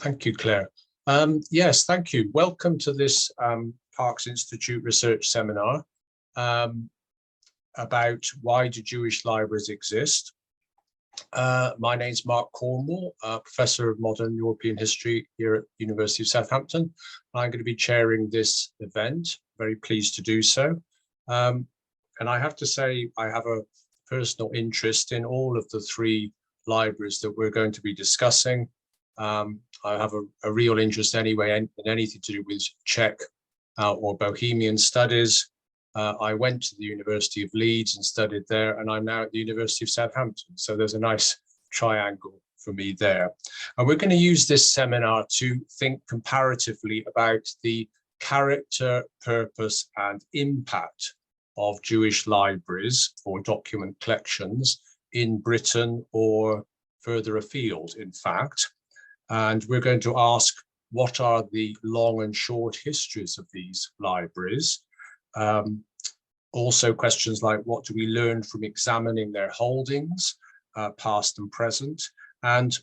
Thank you, Claire. Yes, thank you. Welcome to this Parkes Institute research seminar about why do Jewish libraries exist. My name is Mark Cornwall, Professor of Modern European History here at the University of Southampton. I'm going to be chairing this event, very pleased to do so. And I have to say, I have a personal interest in all of the three libraries that we're going to be discussing. I have a real interest anyway in anything to do with Czech or Bohemian studies. I went to the University of Leeds and studied there, and I'm now at the University of Southampton. So there's a nice triangle for me there. And we're going to use this seminar to think comparatively about the character, purpose, and impact of Jewish libraries or document collections in Britain or further afield, in fact. And we're going to ask, what are the long and short histories of these libraries? Also questions like, what do we learn from examining their holdings, past and present? And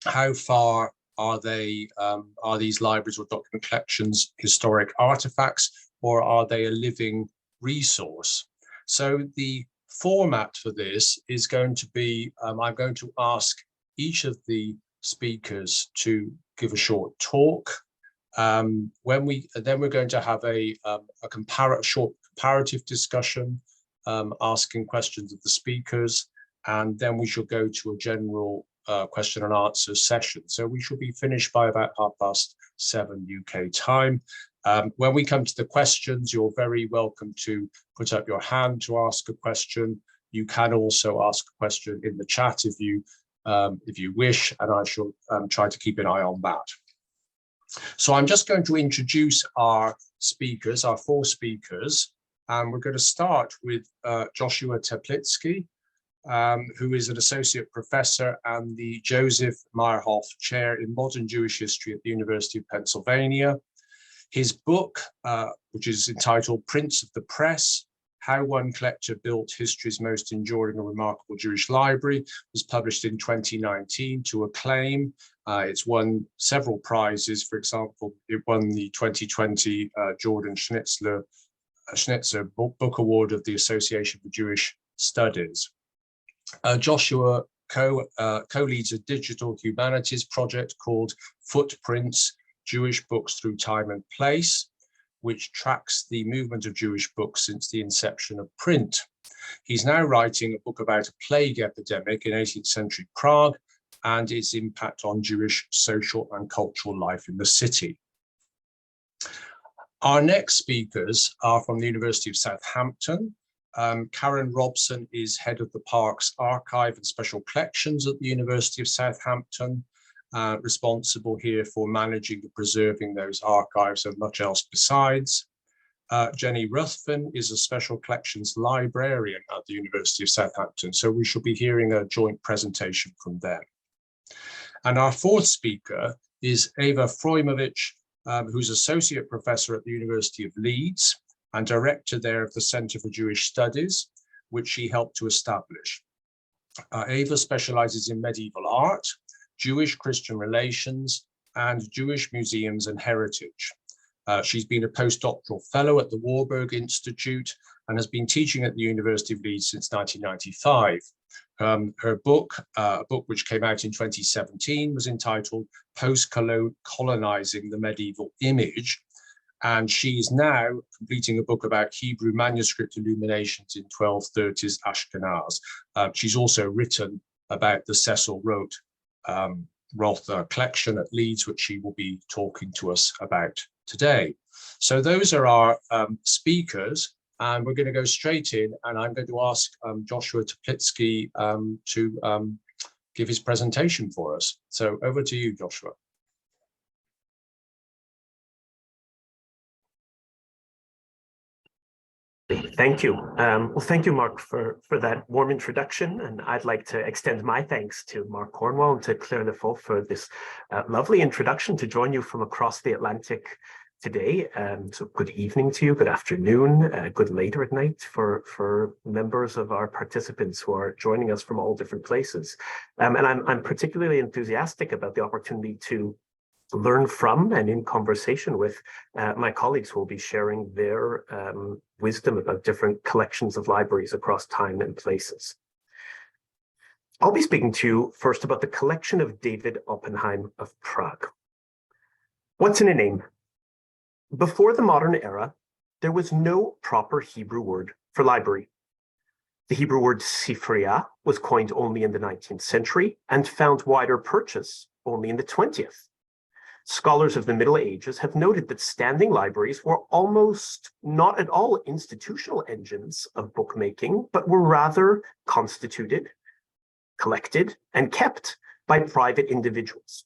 how far are these libraries or document collections historic artifacts, or are they a living resource? So the format for this is going to be, I'm going to ask each of the speakers to give a short talk. Then we're going to have a short comparative discussion, asking questions of the speakers, and then we shall go to a general question and answer session. So we shall be finished by about 7:30 UK time. When we come to the questions, you're very welcome to put up your hand to ask a question. You can also ask a question in the chat if you wish, and I shall try to keep an eye on that. So I'm just going to introduce our speakers, our four speakers, and we're going to start with Joshua Teplitsky, who is an associate professor and the Joseph Meyerhoff Chair in Modern Jewish History at the University of Pennsylvania. His book, which is entitled Prince of the Press, How One Collector Built History's Most Enduring and Remarkable Jewish Library, was published in 2019 to acclaim. It's won several prizes. For example, it won the 2020 Jordan Schnitzer Book Award of the Association for Jewish Studies. Joshua co-leads a digital humanities project called Footprints, Jewish Books Through Time and Place, which tracks the movement of Jewish books since the inception of print. He's now writing a book about a plague epidemic in 18th century Prague and its impact on Jewish social and cultural life in the city. Our next speakers are from the University of Southampton. Karen Robson is head of the Parkes Archive and Special Collections at the University of Southampton, responsible here for managing and preserving those archives and much else besides. Jenny Ruthven is a Special Collections librarian at the University of Southampton, so we shall be hearing a joint presentation from them. And our fourth speaker is Eva Frojmovic, who's Associate Professor at the University of Leeds and Director there of the Centre for Jewish Studies, which she helped to establish. Eva specializes in medieval art, Jewish-Christian relations, and Jewish museums and heritage. She's been a postdoctoral fellow at the Warburg Institute and has been teaching at the University of Leeds since 1995. Her book, a book which came out in 2017, was entitled Post-Colonizing the Medieval Image, and she's now completing a book about Hebrew manuscript illuminations in 1230s Ashkenaz. She's also written about the Cecil Roth collection at Leeds, which she will be talking to us about today. So those are our speakers, and we're going to go straight in, and I'm going to ask Joshua Teplitsky to give his presentation for us. So over to you, Joshua. Thank you. Well, thank you, Mark, for that warm introduction. And I'd like to extend my thanks to Mark Cornwall and to Claire Lefaux for this lovely introduction to join you from across the Atlantic today. So good evening to you, good afternoon, good later at night for members of our participants who are joining us from all different places. And I'm particularly enthusiastic about the opportunity to learn from and in conversation with my colleagues who will be sharing their wisdom about different collections of libraries across time and places. I'll be speaking to you first about the collection of David Oppenheim of Prague. What's in a name? Before the modern era, there was no proper Hebrew word for library. The Hebrew word sifriya was coined only in the 19th century and found wider purchase only in the 20th. Scholars of the Middle Ages have noted that standing libraries were almost not at all institutional engines of bookmaking, but were rather constituted, collected, and kept by private individuals.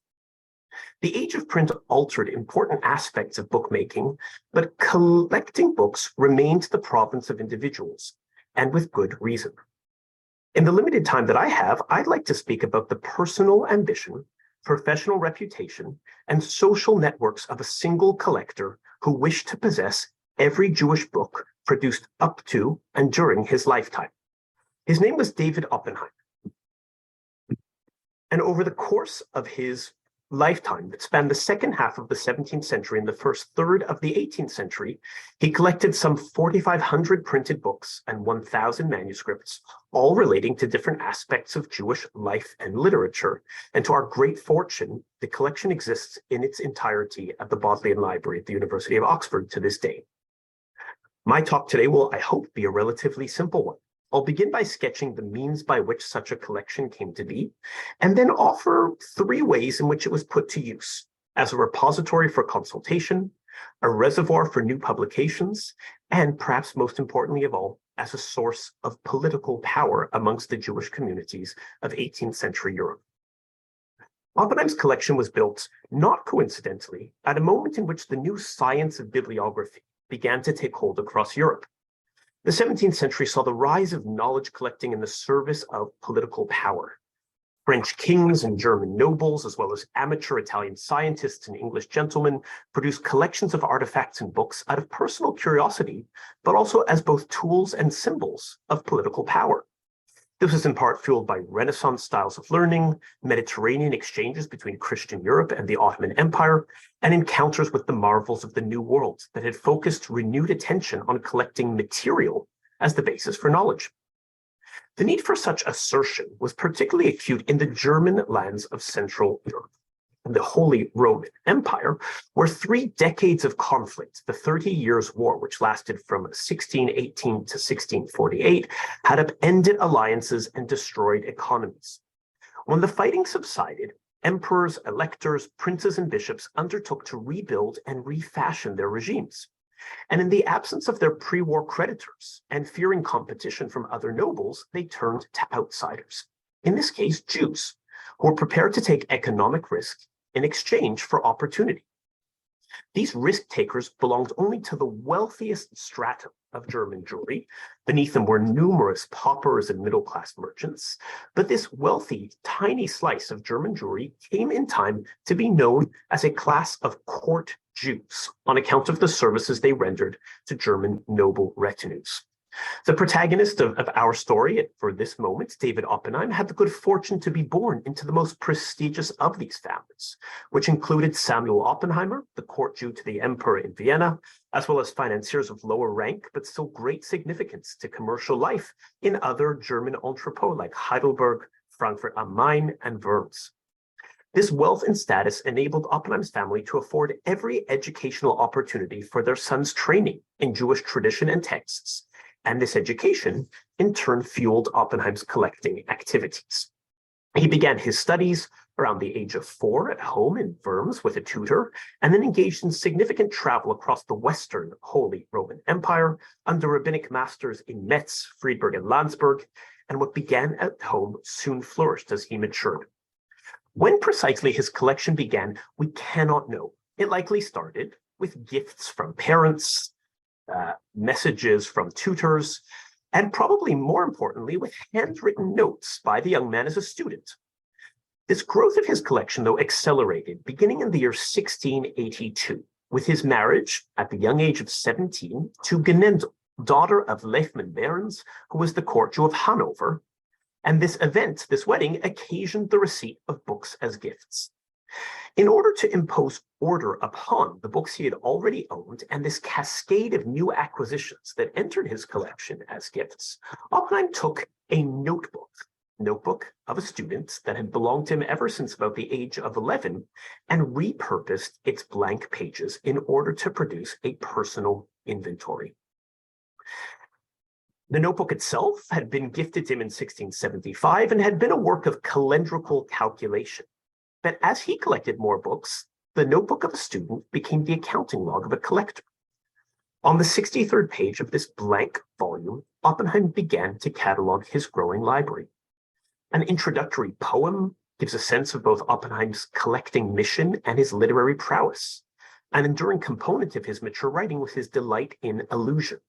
The age of print altered important aspects of bookmaking, but collecting books remained the province of individuals, and with good reason. In the limited time that I have, I'd like to speak about the personal ambition, professional reputation, and social networks of a single collector who wished to possess every Jewish book produced up to and during his lifetime. His name was David Oppenheim. And over the course of his lifetime that spanned the second half of the 17th century and the first third of the 18th century, he collected some 4,500 printed books and 1,000 manuscripts, all relating to different aspects of Jewish life and literature. And to our great fortune, the collection exists in its entirety at the Bodleian Library at the University of Oxford to this day. My talk today will, I hope, be a relatively simple one. I'll begin by sketching the means by which such a collection came to be, and then offer 3 ways in which it was put to use: as a repository for consultation, a reservoir for new publications, and perhaps most importantly of all, as a source of political power amongst the Jewish communities of 18th century Europe. Oppenheim's collection was built, not coincidentally, at a moment in which the new science of bibliography began to take hold across Europe. The 17th century saw the rise of knowledge collecting in the service of political power. French kings and German nobles, as well as amateur Italian scientists and English gentlemen, produced collections of artifacts and books out of personal curiosity, but also as both tools and symbols of political power. This was in part fueled by Renaissance styles of learning, Mediterranean exchanges between Christian Europe and the Ottoman Empire, and encounters with the marvels of the New World that had focused renewed attention on collecting material as the basis for knowledge. The need for such assertion was particularly acute in the German lands of Central Europe. In the Holy Roman Empire, where 3 decades of conflict, the 30 Years' War, which lasted from 1618 to 1648, had upended alliances and destroyed economies. When the fighting subsided, emperors, electors, princes, and bishops undertook to rebuild and refashion their regimes. And in the absence of their pre-war creditors and fearing competition from other nobles, they turned to outsiders, in this case, Jews, who were prepared to take economic risk in exchange for opportunity. These risk takers belonged only to the wealthiest strata of German Jewry. Beneath them were numerous paupers and middle-class merchants. But this wealthy, tiny slice of German Jewry came in time to be known as a class of court Jews on account of the services they rendered to German noble retinues. The protagonist of our story for this moment, David Oppenheim, had the good fortune to be born into the most prestigious of these families, which included Samuel Oppenheimer, the court Jew to the emperor in Vienna, as well as financiers of lower rank, but still great significance to commercial life in other German entrepôts like Heidelberg, Frankfurt am Main, and Worms. This wealth and status enabled Oppenheim's family to afford every educational opportunity for their son's training in Jewish tradition and texts. And this education, in turn, fueled Oppenheim's collecting activities. He began his studies around the age of 4 at home in Worms with a tutor, and then engaged in significant travel across the Western Holy Roman Empire under rabbinic masters in Metz, Friedberg, and Landsberg, and what began at home soon flourished as he matured. When precisely his collection began, we cannot know. It likely started with gifts from parents, messages from tutors, and probably more importantly, with handwritten notes by the young man as a student. This growth of his collection, though, accelerated beginning in the year 1682, with his marriage at the young age of 17 to Genendel, daughter of Lefman Behrens, who was the court Jew of Hanover. And this event, this wedding, occasioned the receipt of books as gifts. In order to impose order upon the books he had already owned and this cascade of new acquisitions that entered his collection as gifts, Oppenheim took a notebook of a student that had belonged to him ever since about the age of 11, and repurposed its blank pages in order to produce a personal inventory. The notebook itself had been gifted to him in 1675 and had been a work of calendrical calculation. But as he collected more books, the notebook of a student became the accounting log of a collector. On the 63rd page of this blank volume, Oppenheim began to catalog his growing library. An introductory poem gives a sense of both Oppenheim's collecting mission and his literary prowess. An enduring component of his mature writing was his delight in allusion.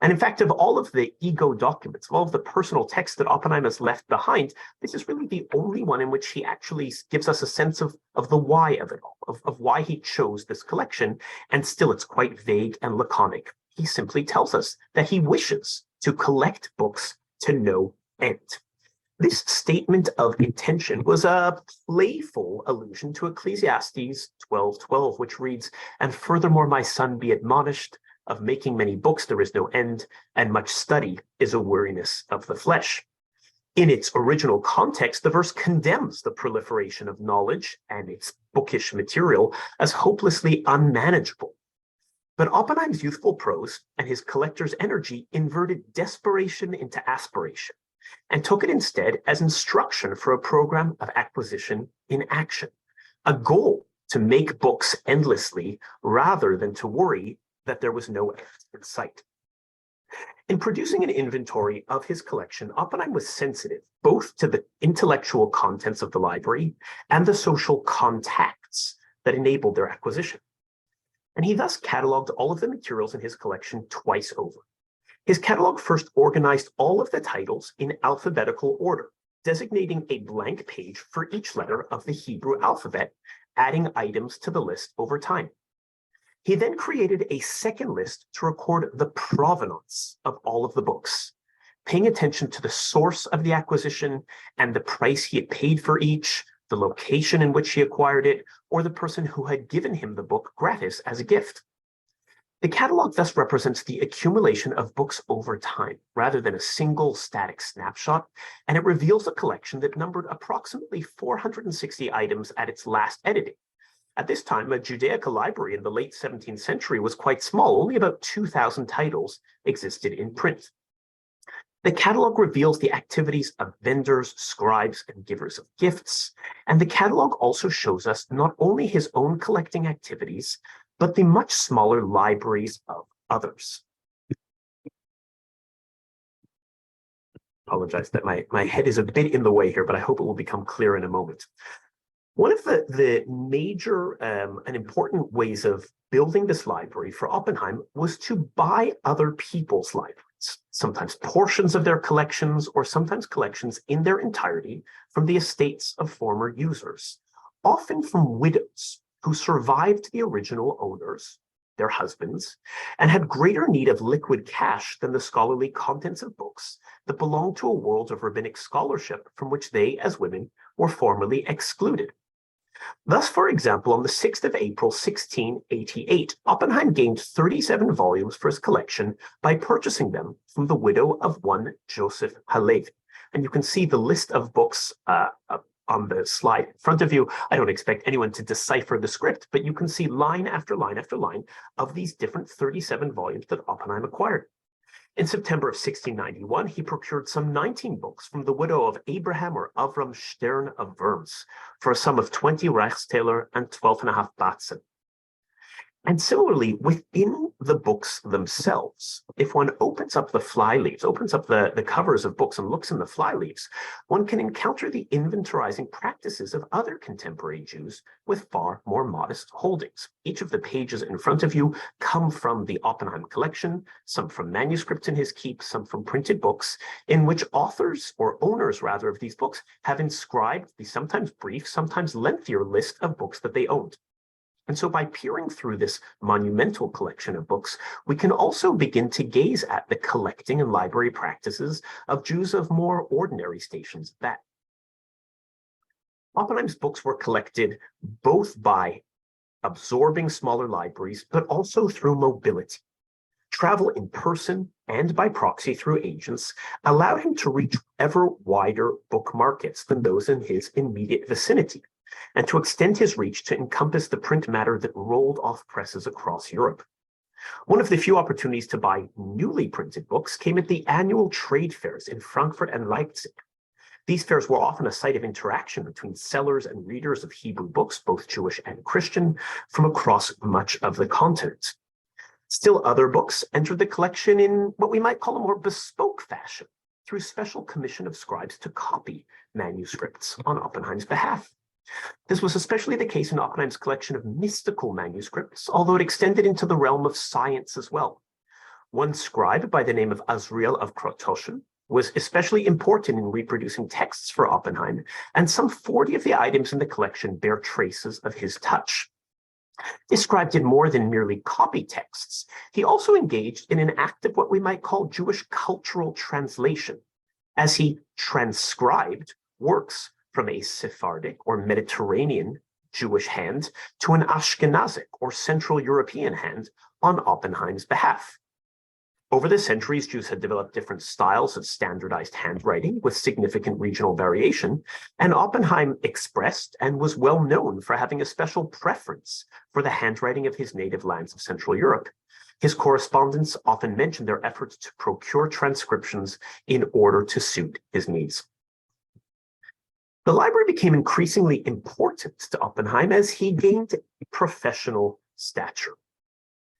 And in fact, of all of the ego documents, of all of the personal texts that Oppenheim has left behind, this is really the only one in which he actually gives us a sense of the why of it all, of why he chose this collection. And still, it's quite vague and laconic. He simply tells us that he wishes to collect books to no end. This statement of intention was a playful allusion to Ecclesiastes 12:12, which reads, "And furthermore, my son, be admonished, of making many books there is no end, and much study is a weariness of the flesh." In its original context, the verse condemns the proliferation of knowledge and its bookish material as hopelessly unmanageable. But Oppenheim's youthful prose and his collector's energy inverted desperation into aspiration, and took it instead as instruction for a program of acquisition in action, a goal to make books endlessly rather than to worry that there was no end in sight. In producing an inventory of his collection, Oppenheim was sensitive both to the intellectual contents of the library and the social contacts that enabled their acquisition. And he thus cataloged all of the materials in his collection twice over. His catalog first organized all of the titles in alphabetical order, designating a blank page for each letter of the Hebrew alphabet, adding items to the list over time. He then created a second list to record the provenance of all of the books, paying attention to the source of the acquisition and the price he had paid for each, the location in which he acquired it, or the person who had given him the book gratis as a gift. The catalog thus represents the accumulation of books over time, rather than a single static snapshot, and it reveals a collection that numbered approximately 460 items at its last editing. At this time, a Judaica library in the late 17th century was quite small. Only about 2,000 titles existed in print. The catalog reveals the activities of vendors, scribes, and givers of gifts. And the catalog also shows us not only his own collecting activities, but the much smaller libraries of others. Apologize that my head is a bit in the way here, but I hope it will become clear in a moment. One of the major and important ways of building this library for Oppenheim was to buy other people's libraries, sometimes portions of their collections or sometimes collections in their entirety from the estates of former users, often from widows who survived the original owners, their husbands, and had greater need of liquid cash than the scholarly contents of books that belonged to a world of rabbinic scholarship from which they, as women, were formerly excluded. Thus, for example, on the 6th of April, 1688, Oppenheim gained 37 volumes for his collection by purchasing them from the widow of one Joseph Halevi. And you can see the list of books on the slide in front of you. I don't expect anyone to decipher the script, but you can see line after line after line of these different 37 volumes that Oppenheim acquired. In September of 1691, he procured some 19 books from the widow of Abraham or Avram Stern of Worms for a sum of 20 Reichstaler and 12.5 Batzen. And similarly, within the books themselves, if one opens up the fly leaves, opens up the covers of books and looks in the fly leaves, one can encounter the inventorizing practices of other contemporary Jews with far more modest holdings. Each of the pages in front of you come from the Oppenheim collection, some from manuscripts in his keep, some from printed books, in which authors, or owners rather, of these books have inscribed the sometimes brief, sometimes lengthier list of books that they owned. And so by peering through this monumental collection of books, we can also begin to gaze at the collecting and library practices of Jews of more ordinary stations at that. Oppenheim's books were collected both by absorbing smaller libraries, but also through mobility. Travel in person and by proxy through agents allowed him to reach ever wider book markets than those in his immediate vicinity, and to extend his reach to encompass the print matter that rolled off presses across Europe. One of the few opportunities to buy newly printed books came at the annual trade fairs in Frankfurt and Leipzig. These fairs were often a site of interaction between sellers and readers of Hebrew books, both Jewish and Christian, from across much of the continent. Still other books entered the collection in what we might call a more bespoke fashion, through special commission of scribes to copy manuscripts on Oppenheim's behalf. This was especially the case in Oppenheim's collection of mystical manuscripts, although it extended into the realm of science as well. One scribe by the name of Azriel of Krotoshen was especially important in reproducing texts for Oppenheim, and some 40 of the items in the collection bear traces of his touch. This scribe did more than merely copy texts. He also engaged in an act of what we might call Jewish cultural translation, as he transcribed works from a Sephardic or Mediterranean Jewish hand to an Ashkenazic or Central European hand on Oppenheim's behalf. Over the centuries, Jews had developed different styles of standardized handwriting with significant regional variation, and Oppenheim expressed and was well known for having a special preference for the handwriting of his native lands of Central Europe. His correspondents often mentioned their efforts to procure transcriptions in order to suit his needs. The library became increasingly important to Oppenheim as he gained professional stature.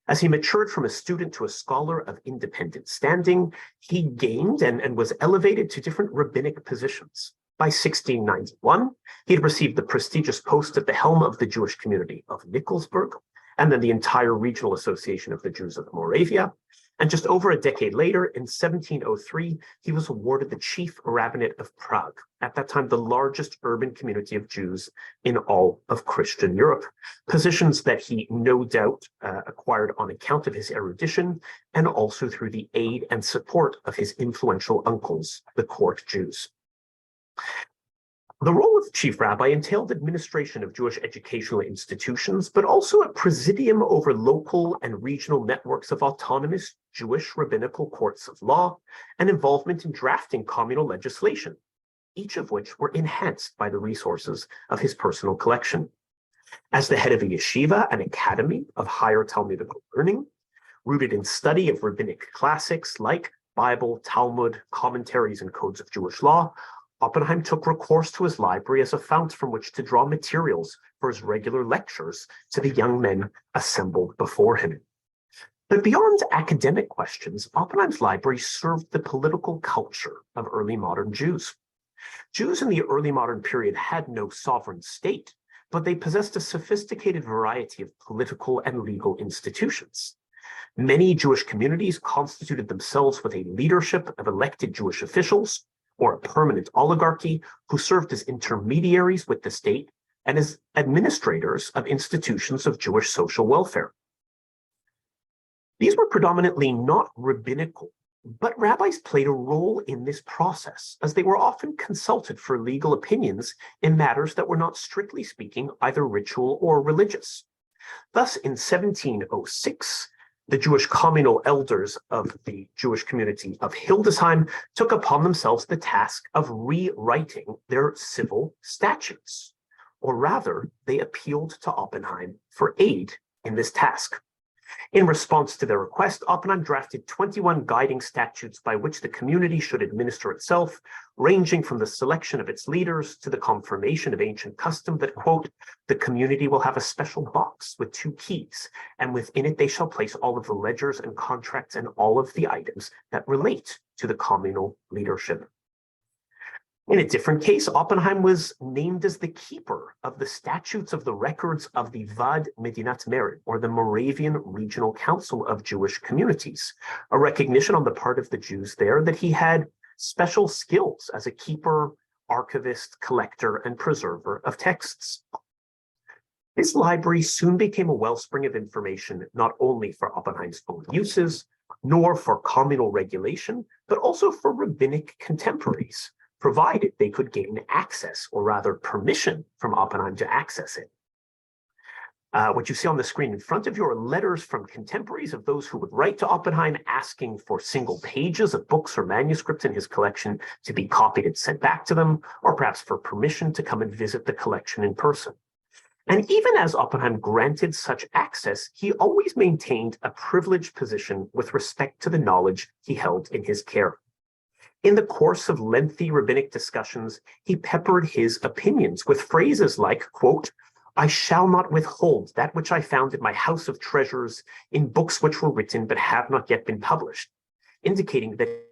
As he matured from a student to a scholar of independent standing, he gained and was elevated to different rabbinic positions. By 1691, he had received the prestigious post at the helm of the Jewish community of Nikolsburg, and then the entire regional association of the Jews of Moravia. And just over a decade later, in 1703, he was awarded the chief rabbinate of Prague, at that time the largest urban community of Jews in all of Christian Europe, positions that he no doubt acquired on account of his erudition and also through the aid and support of his influential uncles, the court Jews. The role of chief rabbi entailed administration of Jewish educational institutions, but also a presidium over local and regional networks of autonomous Jewish rabbinical courts of law and involvement in drafting communal legislation, each of which were enhanced by the resources of his personal collection. As the head of a yeshiva, an academy of higher Talmudical learning, rooted in study of rabbinic classics like Bible, Talmud, commentaries, and codes of Jewish law, Oppenheim took recourse to his library as a fount from which to draw materials for his regular lectures to the young men assembled before him. But beyond academic questions, Oppenheim's library served the political culture of early modern Jews. Jews in the early modern period had no sovereign state, but they possessed a sophisticated variety of political and legal institutions. Many Jewish communities constituted themselves with a leadership of elected Jewish officials, or a permanent oligarchy, who served as intermediaries with the state and as administrators of institutions of Jewish social welfare. These were predominantly not rabbinical, but rabbis played a role in this process, as they were often consulted for legal opinions in matters that were not, strictly speaking, either ritual or religious. Thus, in 1706, the Jewish communal elders of the Jewish community of Hildesheim took upon themselves the task of rewriting their civil statutes, or rather, they appealed to Oppenheim for aid in this task. In response to their request, Oppenheim drafted 21 guiding statutes by which the community should administer itself, ranging from the selection of its leaders to the confirmation of ancient custom that, quote, the community will have a special box with 2 keys, and within it they shall place all of the ledgers and contracts and all of the items that relate to the communal leadership. In a different case, Oppenheim was named as the keeper of the statutes of the records of the Vad Medinat Merid, or the Moravian Regional Council of Jewish Communities, a recognition on the part of the Jews there that he had special skills as a keeper, archivist, collector, and preserver of texts. This library soon became a wellspring of information, not only for Oppenheim's own uses, nor for communal regulation, but also for rabbinic contemporaries, provided they could gain access, or rather permission from Oppenheim to access it. What you see on the screen in front of you are letters from contemporaries of those who would write to Oppenheim asking for single pages of books or manuscripts in his collection to be copied and sent back to them, or perhaps for permission to come and visit the collection in person. And even as Oppenheim granted such access, he always maintained a privileged position with respect to the knowledge he held in his care. In the course of lengthy rabbinic discussions, he peppered his opinions with phrases like, quote, "I shall not withhold that which I found in my house of treasures in books which were written but have not yet been published," indicating that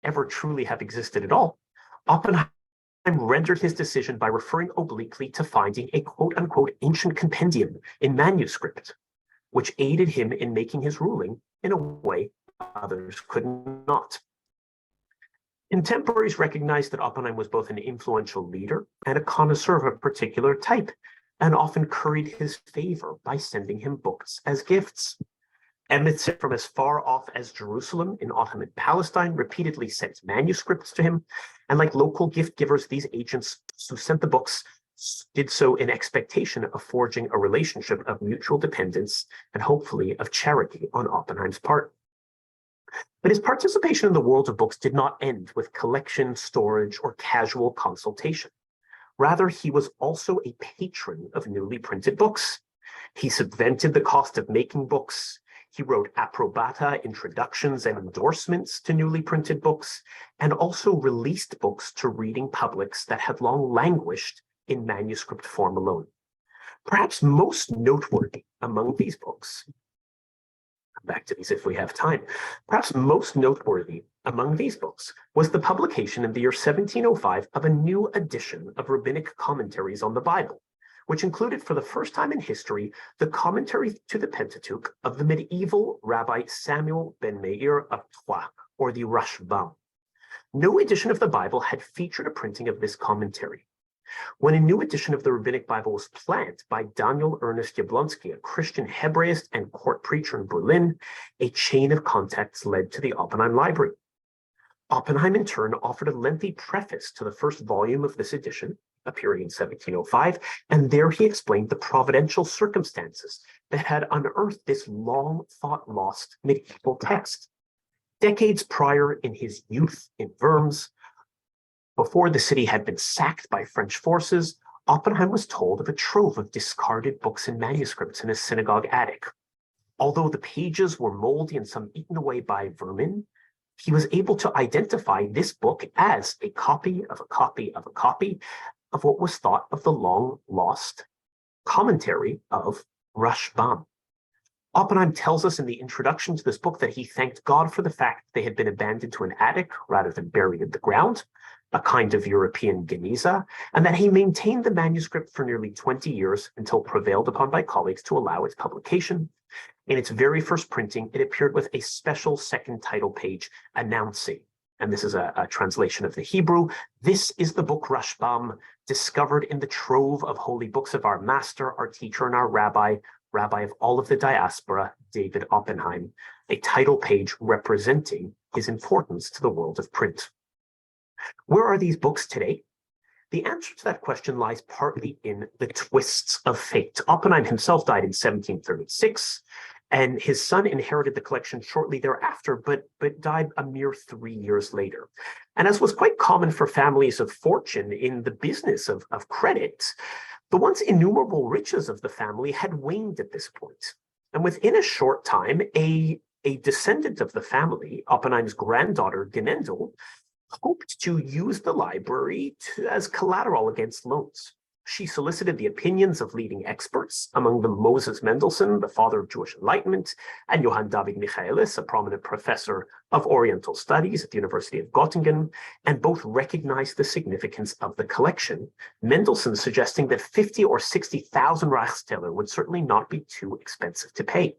ever truly have existed at all, Oppenheim rendered his decision by referring obliquely to finding a quote-unquote ancient compendium in manuscript, which aided him in making his ruling in a way others could not. Contemporaries recognized that Oppenheim was both an influential leader and a connoisseur of a particular type, and often curried his favor by sending him books as gifts. Embassies from as far off as Jerusalem in Ottoman Palestine repeatedly sent manuscripts to him, and like local gift givers, these agents who sent the books did so in expectation of forging a relationship of mutual dependence and hopefully of charity on Oppenheim's part. But his participation in the world of books did not end with collection, storage, or casual consultation. Rather, he was also a patron of newly printed books. He subvented the cost of making books. He wrote approbata, introductions, and endorsements to newly printed books, and also released books to reading publics that had long languished in manuscript form alone. Perhaps most noteworthy among these books, come back to these if we have time, perhaps most noteworthy among these books was the publication in the year 1705 of a new edition of rabbinic commentaries on the Bible, which included for the first time in history the commentary to the Pentateuch of the medieval Rabbi Samuel ben Meir of Troyes, or the Rashbam. No edition of the Bible had featured a printing of this commentary. When a new edition of the Rabbinic Bible was planned by Daniel Ernest Jablonski, a Christian Hebraist and court preacher in Berlin, a chain of contacts led to the Oppenheim Library. Oppenheim, in turn, offered a lengthy preface to the first volume of this edition, appearing in 1705, and there he explained the providential circumstances that had unearthed this long-thought-lost medieval text. Decades prior, in his youth in Worms, before the city had been sacked by French forces, Oppenheim was told of a trove of discarded books and manuscripts in a synagogue attic. Although the pages were moldy and some eaten away by vermin, he was able to identify this book as a copy of a copy of a copy of what was thought of the long-lost commentary of Rashbam. Oppenheim tells us in the introduction to this book that he thanked God for the fact they had been abandoned to an attic rather than buried in the ground, a kind of European Geniza, and that he maintained the manuscript for nearly 20 years until prevailed upon by colleagues to allow its publication. In its very first printing, it appeared with a special second title page announcing, and this is a translation of the Hebrew, "This is the book Rashbam, discovered in the trove of holy books of our master, our teacher, and our rabbi of all of the diaspora, David Oppenheim," a title page representing his importance to the world of print. Where are these books today? The answer to that question lies partly in the twists of fate. Oppenheim himself died in 1736, and his son inherited the collection shortly thereafter, but died a mere 3 years later. And as was quite common for families of fortune in the business of credit, the once innumerable riches of the family had waned at this point. And within a short time, a descendant of the family, Oppenheim's granddaughter, Genendel, hoped to use the library as collateral against loans. She solicited the opinions of leading experts, among them Moses Mendelssohn, the father of Jewish Enlightenment, and Johann David Michaelis, a prominent professor of Oriental Studies at the University of Göttingen, and both recognized the significance of the collection, Mendelssohn suggesting that 50 or 60,000 Reichstaler would certainly not be too expensive to pay.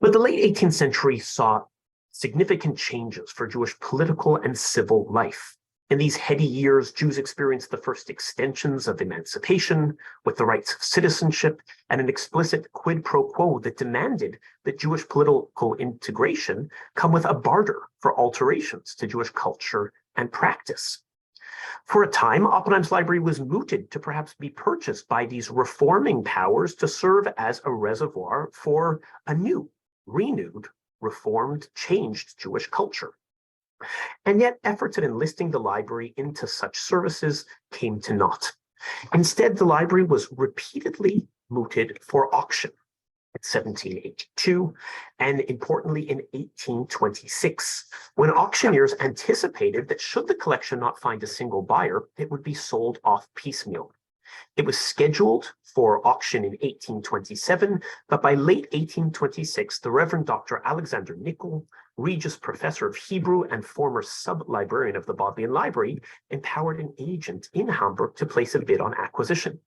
But the late 18th century saw significant changes for Jewish political and civil life. In these heady years, Jews experienced the first extensions of emancipation with the rights of citizenship and an explicit quid pro quo that demanded that Jewish political integration come with a barter for alterations to Jewish culture and practice. For a time, Oppenheim's library was mooted to perhaps be purchased by these reforming powers to serve as a reservoir for a new, renewed, reformed, changed Jewish culture. And yet efforts at enlisting the library into such services came to naught. Instead, the library was repeatedly mooted for auction in 1782, and importantly in 1826, when auctioneers anticipated that should the collection not find a single buyer, it would be sold off piecemeal. It was scheduled for auction in 1827, but by late 1826, the Reverend Dr. Alexander Nickel, Regius Professor of Hebrew and former sub-librarian of the Bodleian Library, empowered an agent in Hamburg to place a bid on acquisition.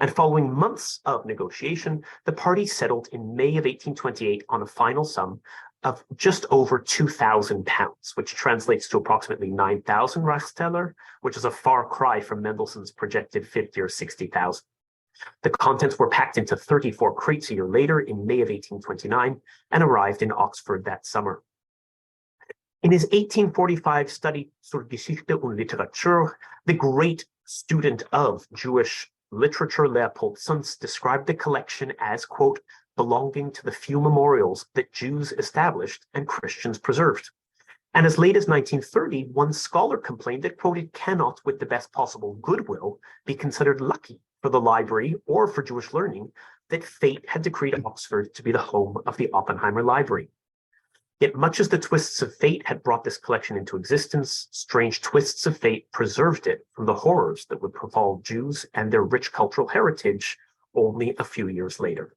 And following months of negotiation, the parties settled in May of 1828 on a final sum of just over £2,000, which translates to approximately 9,000 Reichstaler, which is a far cry from Mendelssohn's projected 50 or 60,000. The contents were packed into 34 crates a year later in May of 1829 and arrived in Oxford that summer. In his 1845 study zur Geschichte und Literatur, the great student of Jewish literature, Leopold Sunz, described the collection as, quote, belonging to the few memorials that Jews established and Christians preserved. And as late as 1930, one scholar complained that, quote, it cannot, with the best possible goodwill, be considered lucky for the library or for Jewish learning that fate had decreed Oxford to be the home of the Oppenheimer Library. Yet much as the twists of fate had brought this collection into existence, strange twists of fate preserved it from the horrors that would befall Jews and their rich cultural heritage only a few years later.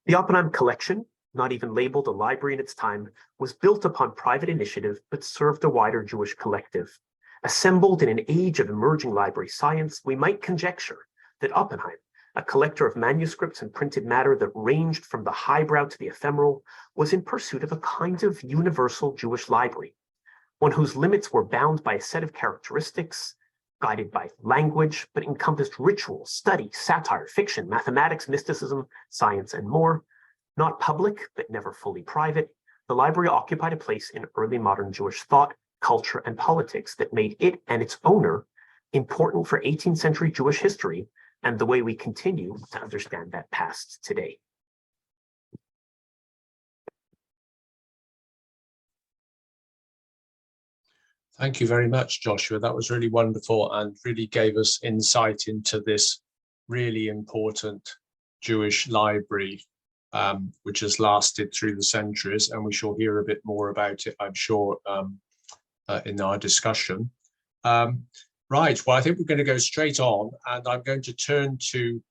The Oppenheim collection, not even labeled a library in its time, was built upon private initiative but served a wider Jewish collective. Assembled in an age of emerging library science, we might conjecture that Oppenheim, a collector of manuscripts and printed matter that ranged from the highbrow to the ephemeral, was in pursuit of a kind of universal Jewish library, one whose limits were bound by a set of characteristics, guided by language, but encompassed ritual, study, satire, fiction, mathematics, mysticism, science, and more. Not public, but never fully private, the library occupied a place in early modern Jewish thought, culture, and politics that made it and its owner important for 18th century Jewish history and the way we continue to understand that past today. Thank you very much, Joshua. That was really wonderful and really gave us insight into this really important Jewish library, which has lasted through the centuries, and we shall hear a bit more about it, I'm sure, in our discussion. Right, well, I think we're going to go straight on, and I'm going to turn to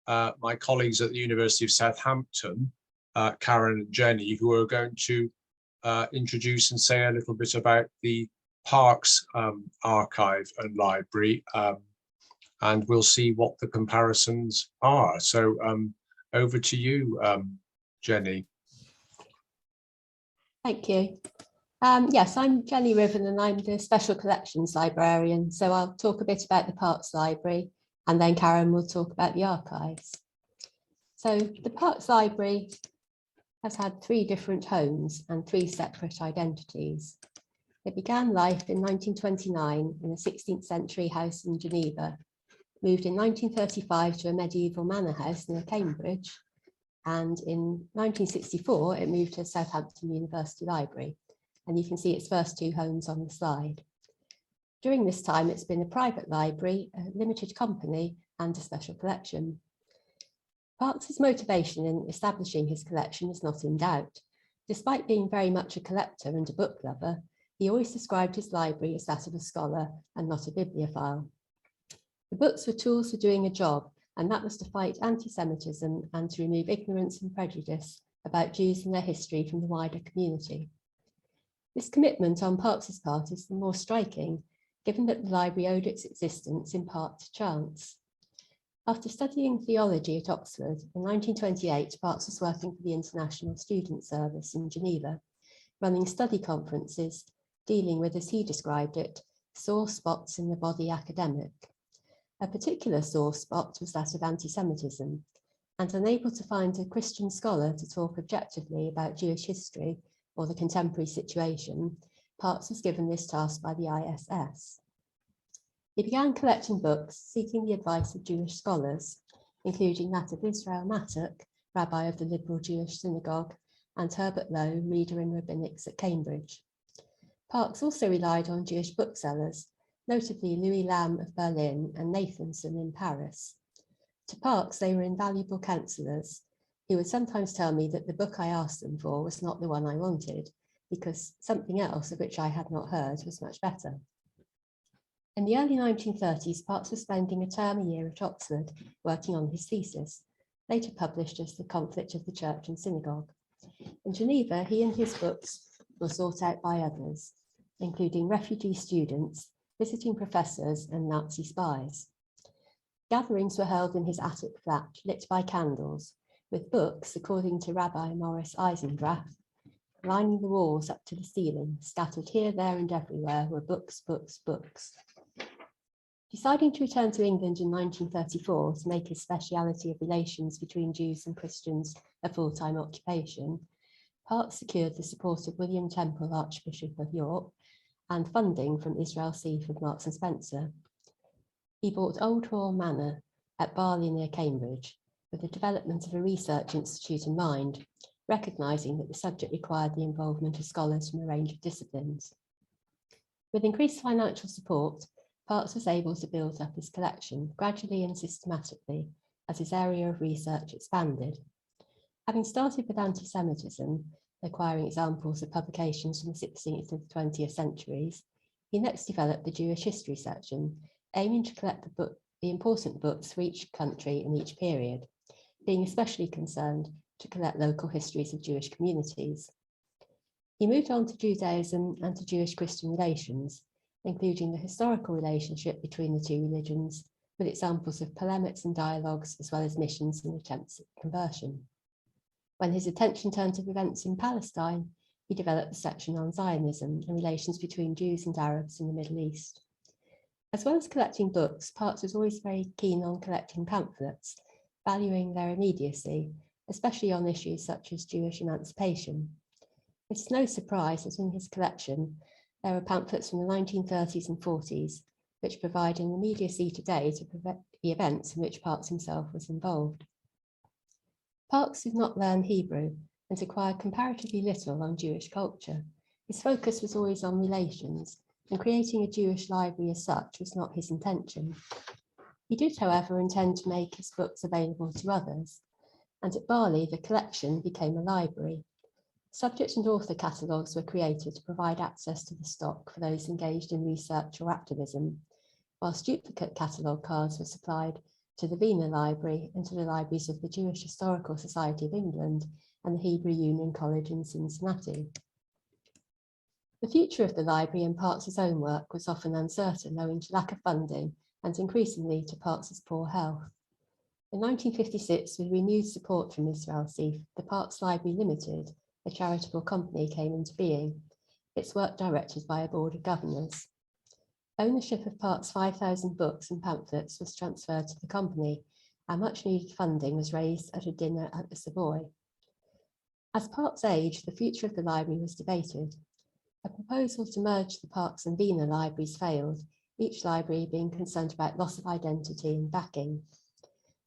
my colleagues at the University of Southampton, Karen and Jenny, who are going to introduce and say a little bit about the Parks archive and library, and we'll see what the comparisons are. So over to you, Jenny. Thank you. Yes, I'm Jenny Riven and I'm the Special Collections Librarian. So I'll talk a bit about the Parks Library and then Karen will talk about the archives. So the Parks Library has had 3 different homes and 3 separate identities. It began life in 1929 in a 16th century house in Geneva, moved in 1935 to a medieval manor house near Cambridge, and in 1964 it moved to Southampton University Library, and you can see its first 2 homes on the slide. During this time it's been a private library, a limited company and a special collection. Parks's motivation in establishing his collection is not in doubt. Despite being very much a collector and a book lover, he always described his library as that of a scholar and not a bibliophile. The books were tools for doing a job, and that was to fight anti-Semitism and to remove ignorance and prejudice about Jews and their history from the wider community. This commitment on Parkes's part is the more striking, given that the library owed its existence in part to chance. After studying theology at Oxford, in 1928, Parkes was working for the International Student Service in Geneva, running study conferences, dealing with, as he described it, sore spots in the body academic. A particular sore spot was that of anti-Semitism, and unable to find a Christian scholar to talk objectively about Jewish history or the contemporary situation, Parkes was given this task by the ISS. He began collecting books, seeking the advice of Jewish scholars, including that of Israel Mattock, rabbi of the Liberal Jewish Synagogue, and Herbert Lowe, reader in rabbinics at Cambridge. Parkes also relied on Jewish booksellers, notably Louis Lamb of Berlin and Nathanson in Paris. To Parkes, they were invaluable counsellors. He would sometimes tell me that the book I asked them for was not the one I wanted, because something else of which I had not heard was much better. In the early 1930s, Parkes was spending a term a year at Oxford working on his thesis, later published as The Conflict of the Church and Synagogue. In Geneva, he and his books were sought out by others, including refugee students, visiting professors, and Nazi spies. Gatherings were held in his attic flat, lit by candles, with books, according to Rabbi Morris Eisendrath, lining the walls up to the ceiling. Scattered here, there, and everywhere were books, books, books. Deciding to return to England in 1934 to make his speciality of relations between Jews and Christians a full-time occupation, Parkes secured the support of William Temple, Archbishop of York, and funding from Israel Seaford, Marks and Spencer. He bought Old Hall Manor at Barley near Cambridge, with the development of a research institute in mind, recognising that the subject required the involvement of scholars from a range of disciplines. With increased financial support, Parkes was able to build up his collection gradually and systematically as his area of research expanded. Having started with anti-Semitism, acquiring examples of publications from the 16th to the 20th centuries, he next developed the Jewish history section, aiming to collect the important books for each country in each period, being especially concerned to collect local histories of Jewish communities. He moved on to Judaism and to Jewish-Christian relations, including the historical relationship between the two religions, with examples of polemics and dialogues, as well as missions and attempts at conversion. When his attention turned to events in Palestine, he developed a section on Zionism and relations between Jews and Arabs in the Middle East. As well as collecting books, Parkes was always very keen on collecting pamphlets, valuing their immediacy, especially on issues such as Jewish emancipation. It's no surprise that in his collection, there are pamphlets from the 1930s and 40s, which provide an immediacy today to prevent the events in which Parkes himself was involved. Parkes did not learn Hebrew and acquired comparatively little on Jewish culture. His focus was always on relations, and creating a Jewish library as such was not his intention. He did, however, intend to make his books available to others, and at Barley, the collection became a library. Subject and author catalogues were created to provide access to the stock for those engaged in research or activism, whilst duplicate catalogue cards were supplied to the Wiener Library and to the libraries of the Jewish Historical Society of England and the Hebrew Union College in Cincinnati. The future of the library and Parkes' own work was often uncertain owing to lack of funding and increasingly to Parkes' poor health. In 1956, with renewed support from Israel Seif, the Parkes Library Limited, a charitable company, came into being, its work directed by a board of governors. Ownership of Parkes' 5,000 books and pamphlets was transferred to the company, and much needed funding was raised at a dinner at the Savoy. As Parkes aged, the future of the library was debated. A proposal to merge the Parkes and Wiener libraries failed, each library being concerned about loss of identity and backing.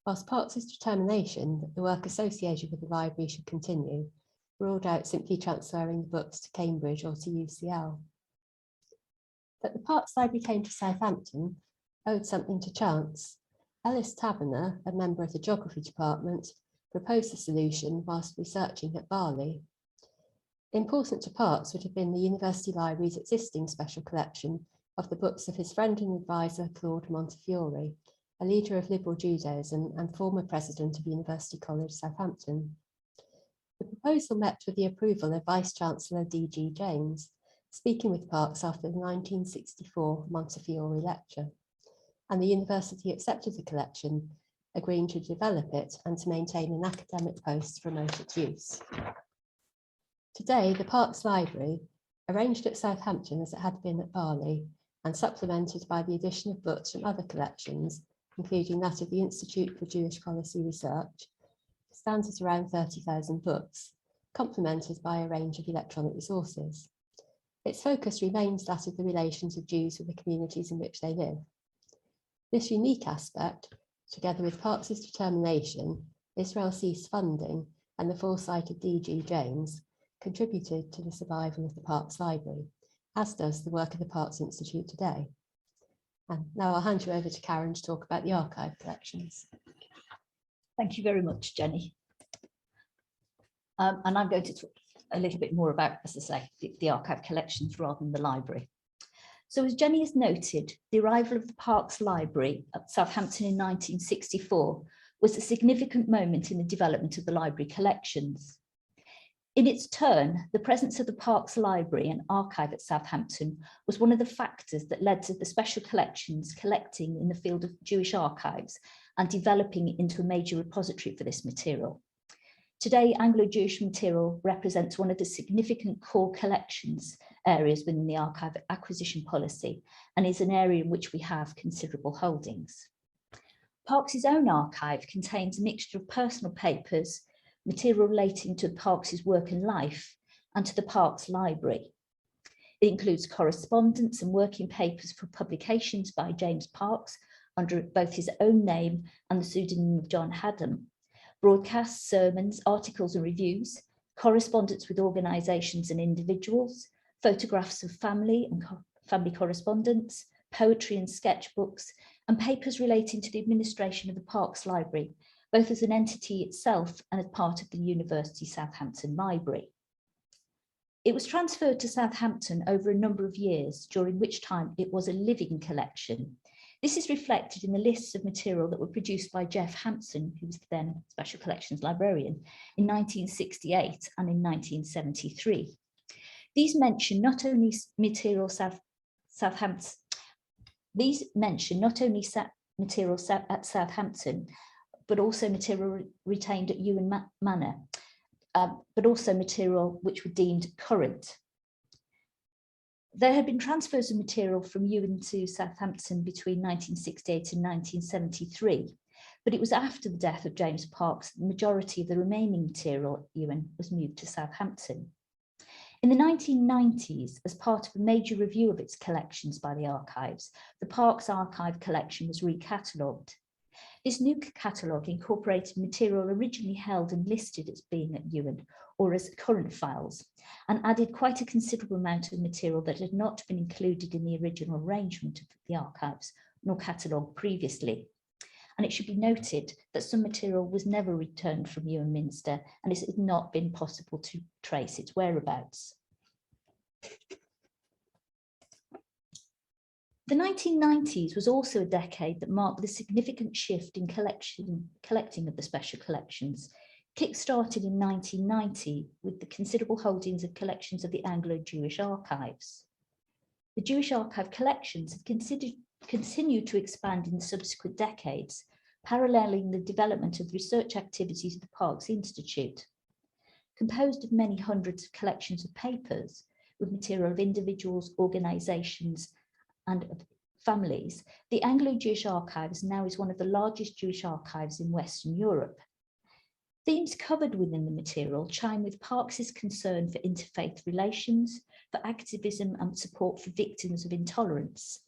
Whilst Parkes' determination that the work associated with the library should continue, ruled out simply transferring the books to Cambridge or to UCL. That the Parkes Library came to Southampton owed something to chance. Ellis Taverner, a member of the geography department, proposed the solution whilst researching at Barley. Important to Parkes would have been the University Library's existing special collection of the books of his friend and advisor Claude Montefiore, a leader of liberal Judaism and former president of University College Southampton. The proposal met with the approval of Vice-Chancellor D.G. James, speaking with Parkes after the 1964 Montefiore lecture, and the university accepted the collection, agreeing to develop it and to maintain an academic post to promote its use. Today, the Parkes Library, arranged at Southampton as it had been at Barley, and supplemented by the addition of books from other collections, including that of the Institute for Jewish Policy Research, stands at around 30,000 books, complemented by a range of electronic resources. Its focus remains that of the relations of Jews with the communities in which they live. This unique aspect, together with Parkes' determination, Israel ceased funding, and the foresight of D.G. James, contributed to the survival of the Parkes Library, as does the work of the Parkes Institute today. And now I'll hand you over to Karen to talk about the archive collections. Thank you very much, Jenny. And I'm going to talk a little bit more about, as I say, the archive collections rather than the library. So as Jenny has noted, the arrival of the Parkes Library at Southampton in 1964 was a significant moment in the development of the library collections. In its turn, the presence of the Parkes Library and Archive at Southampton was one of the factors that led to the special collections collecting in the field of Jewish archives and developing into a major repository for this material. Today, Anglo-Jewish material represents one of the significant core collections areas within the archive acquisition policy and is an area in which we have considerable holdings. Parkes' own archive contains a mixture of personal papers, material relating to Parkes' work and life, and to the Parkes Library. It includes correspondence and working papers for publications by James Parkes under both his own name and the pseudonym of John Haddam, broadcasts, sermons, articles and reviews, correspondence with organisations and individuals, photographs of family and family correspondence, poetry and sketchbooks, and papers relating to the administration of the Parkes Library, both as an entity itself and as part of the University Southampton Library. It was transferred to Southampton over a number of years, during which time it was a living collection. This is reflected in the lists of material that were produced by Jeff Hampson, who was then Special Collections Librarian, in 1968 and in 1973. These mention not only material material at Southampton, but also material retained at Ewan Manor, but also material which were deemed current. There had been transfers of material from Ewan to Southampton between 1968 and 1973, but it was after the death of James Parkes that the majority of the remaining material at Ewan was moved to Southampton. In the 1990s, as part of a major review of its collections by the archives, the Parkes Archive collection was recatalogued. This new catalogue incorporated material originally held and listed as being at Ewan or as current files, and added quite a considerable amount of material that had not been included in the original arrangement of the archives nor catalogued previously. And it should be noted that some material was never returned from Ewan Minster, and it has not been possible to trace its whereabouts. The 1990s was also a decade that marked the significant shift in collecting of the special collections, kick-started in 1990 with the considerable holdings of collections of the Anglo-Jewish archives. The Jewish archive collections have continued to expand in the subsequent decades, paralleling the development of the research activities of the Parkes Institute. Composed of many hundreds of collections of papers, with material of individuals, organisations, and of families, the Anglo-Jewish Archives now is one of the largest Jewish archives in Western Europe. Themes covered within the material chime with Parkes' concern for interfaith relations, for activism and support for victims of intolerance.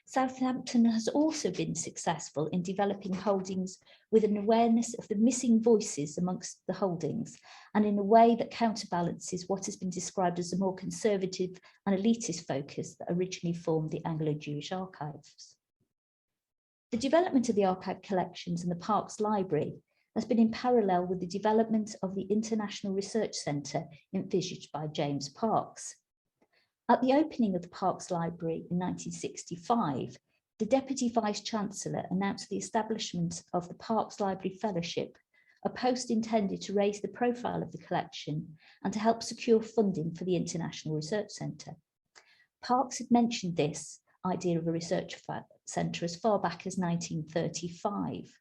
Southampton has also been successful in developing holdings with an awareness of the missing voices amongst the holdings, and in a way that counterbalances what has been described as a more conservative and elitist focus that originally formed the Anglo-Jewish archives. The development of the archive collections and the Parkes Library has been in parallel with the development of the International Research Centre envisaged by James Parkes. At the opening of the Parkes Library in 1965, the Deputy Vice-Chancellor announced the establishment of the Parkes Library Fellowship, a post intended to raise the profile of the collection and to help secure funding for the International Research Centre. Parkes had mentioned this idea of a research centre as far back as 1935.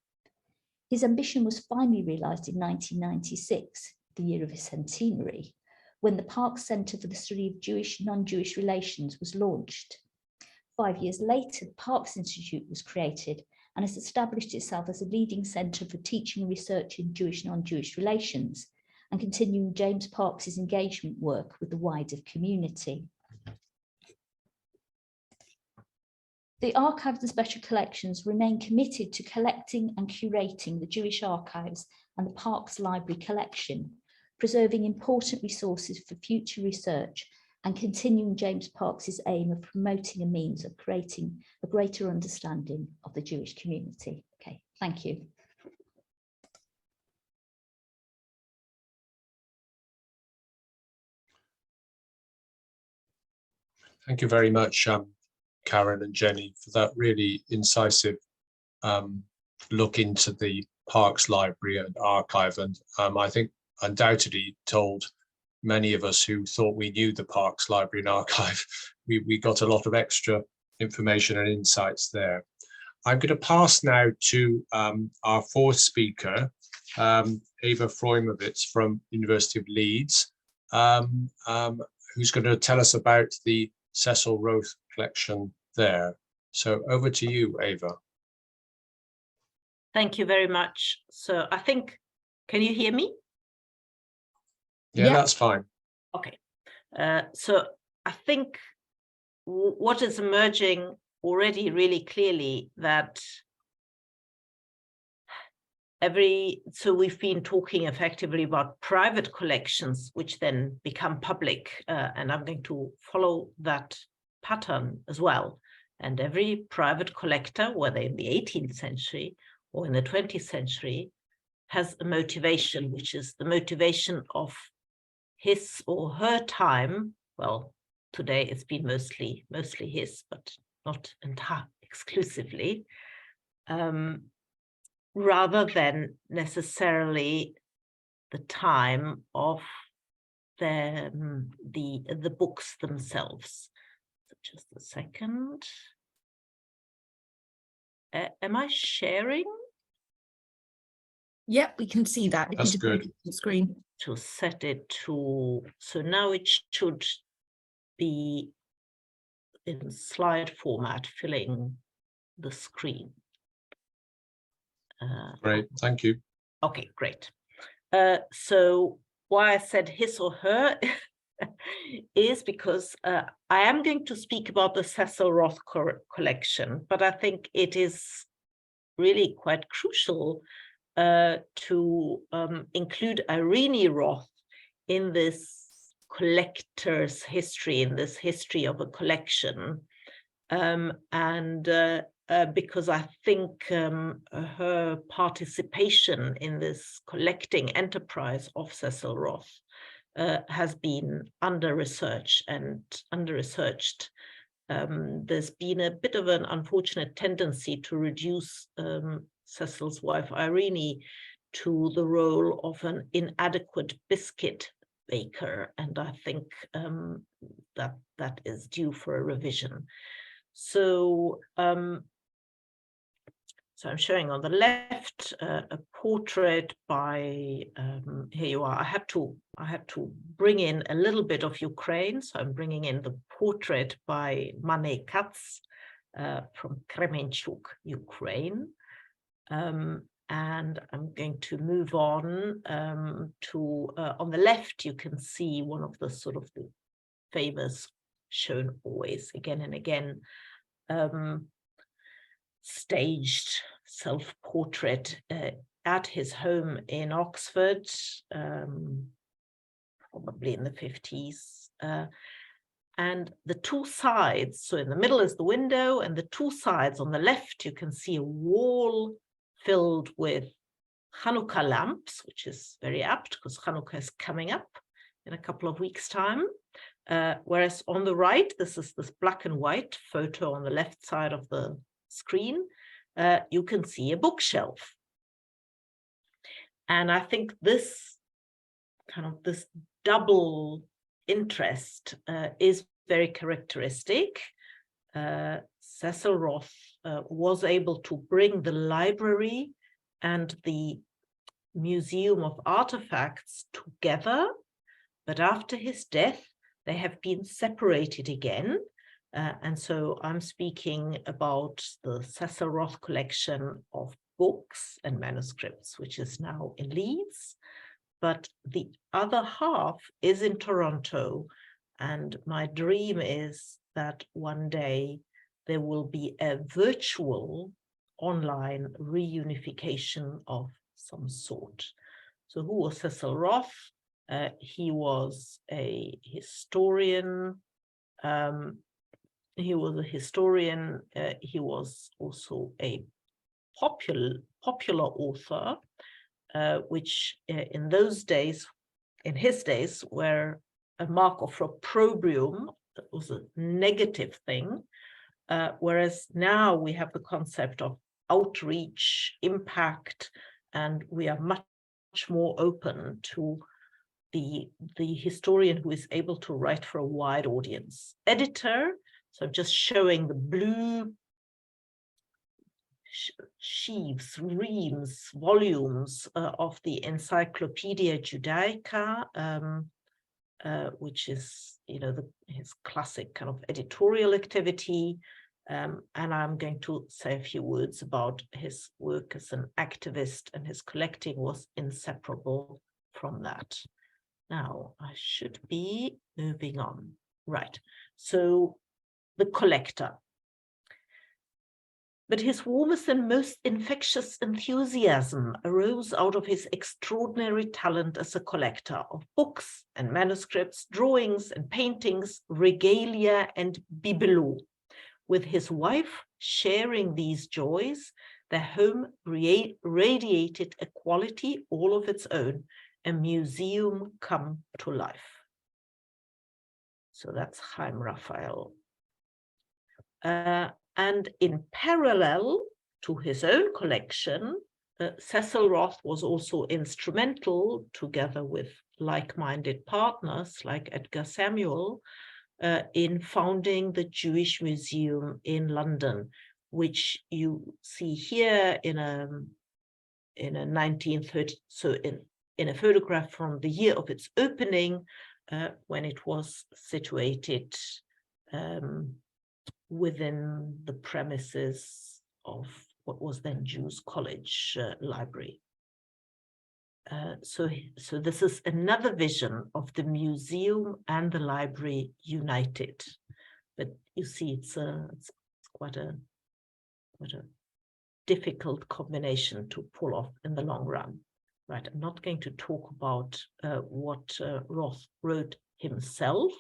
His ambition was finally realised in 1996, the year of his centenary, when the Parkes Centre for the Study of Jewish and Non-Jewish Relations was launched. 5 years later, the Parkes Institute was created and has established itself as a leading centre for teaching and research in Jewish and non-Jewish relations and continuing James Parkes's engagement work with the wider community. The Archives and Special Collections remain committed to collecting and curating the Jewish archives and the Parkes Library collection, preserving important resources for future research and continuing James Parkes's aim of promoting a means of creating a greater understanding of the Jewish community. Okay, thank you. Thank you very much, Karen and Jenny, for that really incisive look into the Parkes Library and Archive, and I think undoubtedly told many of us who thought we knew the Parkes Library and Archive, we got a lot of extra information and insights there. I'm going to pass now to our fourth speaker, Eva Frojmovic from University of Leeds, who's going to tell us about the Cecil Roth collection there. So over to you, Eva. Thank you very much. So I think, can you hear me? Yeah, that's fine. Okay. So I think what is emerging already really clearly that so we've been talking effectively about private collections, which then become public, and I'm going to follow that pattern as well. And every private collector, whether in the 18th century or in the 20th century, has a motivation, which is the motivation of his or her time. Well, today it's been mostly his, but not entirely exclusively, rather than necessarily the time of the books themselves. So just a second. Am I sharing? Yep, we can see that. That's good. The screen. To set it to, so now it should be in slide format, filling the screen. Great, thank you. Okay, great. So why I said his or her is because I am going to speak about the Cecil Roth collection, but I think it is really quite crucial to include Irene Roth in this collector's history, in this history of a collection, because I think her participation in this collecting enterprise of Cecil Roth has been under-researched. There's been a bit of an unfortunate tendency to reduce Cecil's wife Irene to the role of an inadequate biscuit baker, and I think that is due for a revision. So so I'm showing on the left a portrait by here you are. I had to bring in a little bit of Ukraine, so I'm bringing in the portrait by Mane Katz from Kremenchuk, Ukraine. And I'm going to move on to, on the left, you can see one of the sort of the famous, shown always again and again, staged self-portrait at his home in Oxford, probably in the 50s. And the two sides, so in the middle is the window, and the two sides on the left, you can see a wall filled with Hanukkah lamps, which is very apt because Hanukkah is coming up in a couple of weeks' time. Whereas on the right, this is this black and white photo on the left side of the screen, you can see a bookshelf. And I think this double interest is very characteristic. Cecil Roth was able to bring the library and the Museum of Artifacts together, but after his death, they have been separated again. And so I'm speaking about the Cecil Roth collection of books and manuscripts, which is now in Leeds. But the other half is in Toronto. And my dream is that one day there will be a virtual online reunification of some sort. So who was Cecil Roth? He was a historian. He was also a popular author, which in those days, in his days, were a mark of opprobrium. That was a negative thing. Whereas now we have the concept of outreach, impact, and we are much more open to the historian who is able to write for a wide audience. Editor, so I'm just showing the blue sheaves, reams, volumes of the Encyclopedia Judaica, which is, his classic kind of editorial activity. And I'm going to say a few words about his work as an activist, and his collecting was inseparable from that. Now, I should be moving on. Right, so the collector. But his warmest and most infectious enthusiasm arose out of his extraordinary talent as a collector of books and manuscripts, drawings and paintings, regalia and bibelots. With his wife sharing these joys, their home radiated a quality all of its own, a museum come to life. So that's Chaim Raphael. And in parallel to his own collection, Cecil Roth was also instrumental, together with like-minded partners like Edgar Samuel, in founding the Jewish Museum in London, which you see here in a 1930, so in a photograph from the year of its opening, when it was situated within the premises of what was then Jews College Library. So this is another vision of the museum and the library united. But you see, it's quite a difficult combination to pull off in the long run. Right, I'm not going to talk about what Roth wrote himself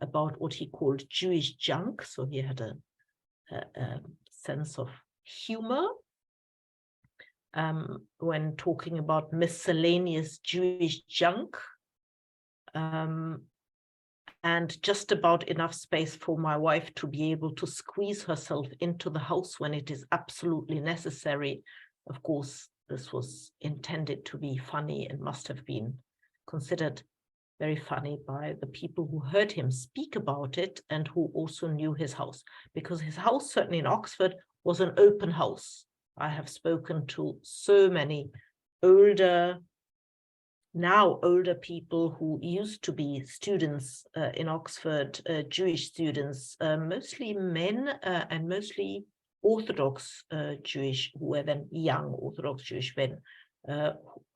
about what he called Jewish junk. So he had a sense of humor when talking about miscellaneous Jewish junk, and just about enough space for my wife to be able to squeeze herself into the house when it is absolutely necessary. Of course, this was intended to be funny and must have been considered very funny by the people who heard him speak about it and who also knew his house, because his house, certainly in Oxford, was an open house. I have spoken to so many now older people who used to be students in Oxford, Jewish students, mostly men and mostly Orthodox Jewish, who were then young Orthodox Jewish men,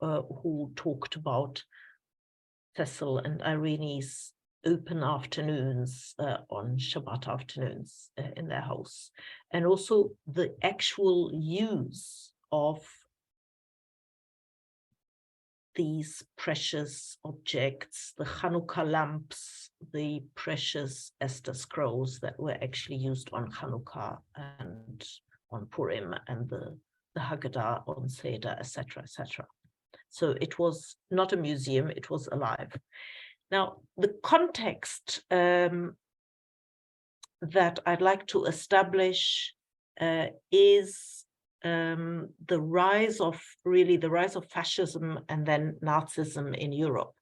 who talked about Cecil and Irene's open afternoons on Shabbat afternoons in their house, and also the actual use of these precious objects, the Hanukkah lamps, the precious Esther scrolls that were actually used on Hanukkah and on Purim, and the Haggadah on Seder, etc., etc. So it was not a museum, it was alive. Now, the context that I'd like to establish is the rise of fascism and then Nazism in Europe,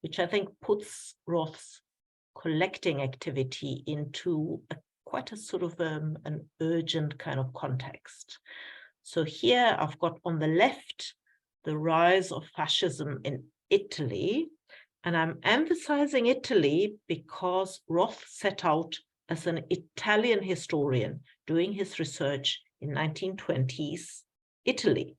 which I think puts Roth's collecting activity into quite a sort of an urgent kind of context. So here I've got on the left the rise of fascism in Italy, and I'm emphasizing Italy because Roth set out as an Italian historian doing his research in 1920s Italy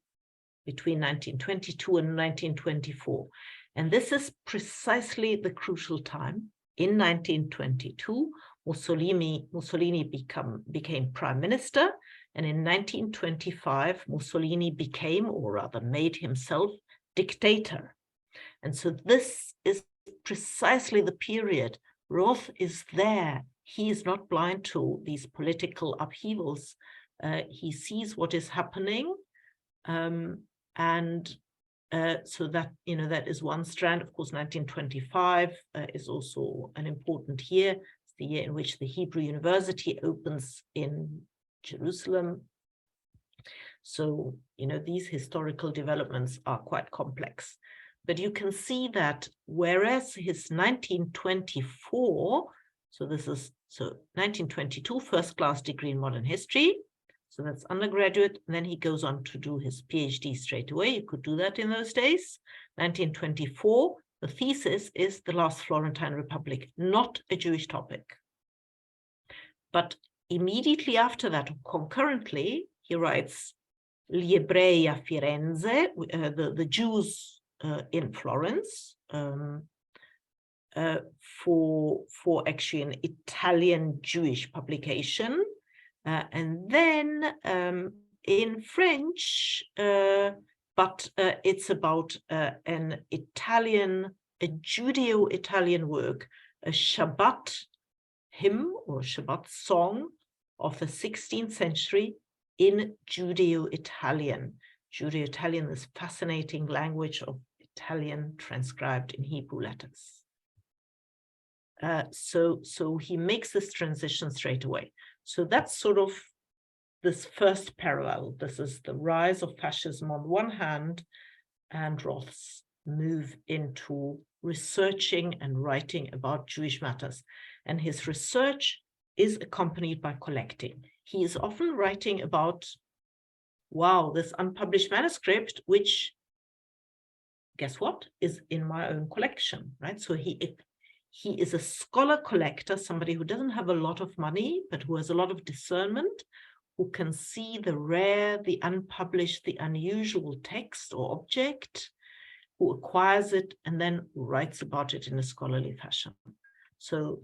between 1922 and 1924. And this is precisely the crucial time. In 1922, Mussolini became prime minister, and in 1925, Mussolini became, or rather made himself, dictator. And so this is precisely the period. Roth is there. He is not blind to these political upheavals. He sees what is happening. So that, that is one strand. Of course, 1925 is also an important year. It's the year in which the Hebrew University opens in Jerusalem. So, these historical developments are quite complex. But you can see that whereas his 1924, so 1922 first-class degree in modern history, so that's undergraduate, and then he goes on to do his PhD straight away. You could do that in those days. 1924, the thesis is the last Florentine Republic, not a Jewish topic. But immediately after that, concurrently, he writes Gli Ebrei a Firenze, the Jews in Florence, for actually an Italian Jewish publication. And then in French, but it's about a Judeo-Italian work, a Shabbat hymn or Shabbat song of the 16th century in Judeo-Italian. Judeo-Italian, this fascinating language of Italian transcribed in Hebrew letters. So he makes this transition straight away. So that's sort of this first parallel. This is the rise of fascism on one hand, and Roth's move into researching and writing about Jewish matters. And his research is accompanied by collecting. He is often writing about, wow, this unpublished manuscript, which, guess what, is in my own collection, right? So he is a scholar collector, somebody who doesn't have a lot of money, but who has a lot of discernment, who can see the rare, the unpublished, the unusual text or object, who acquires it and then writes about it in a scholarly fashion. So,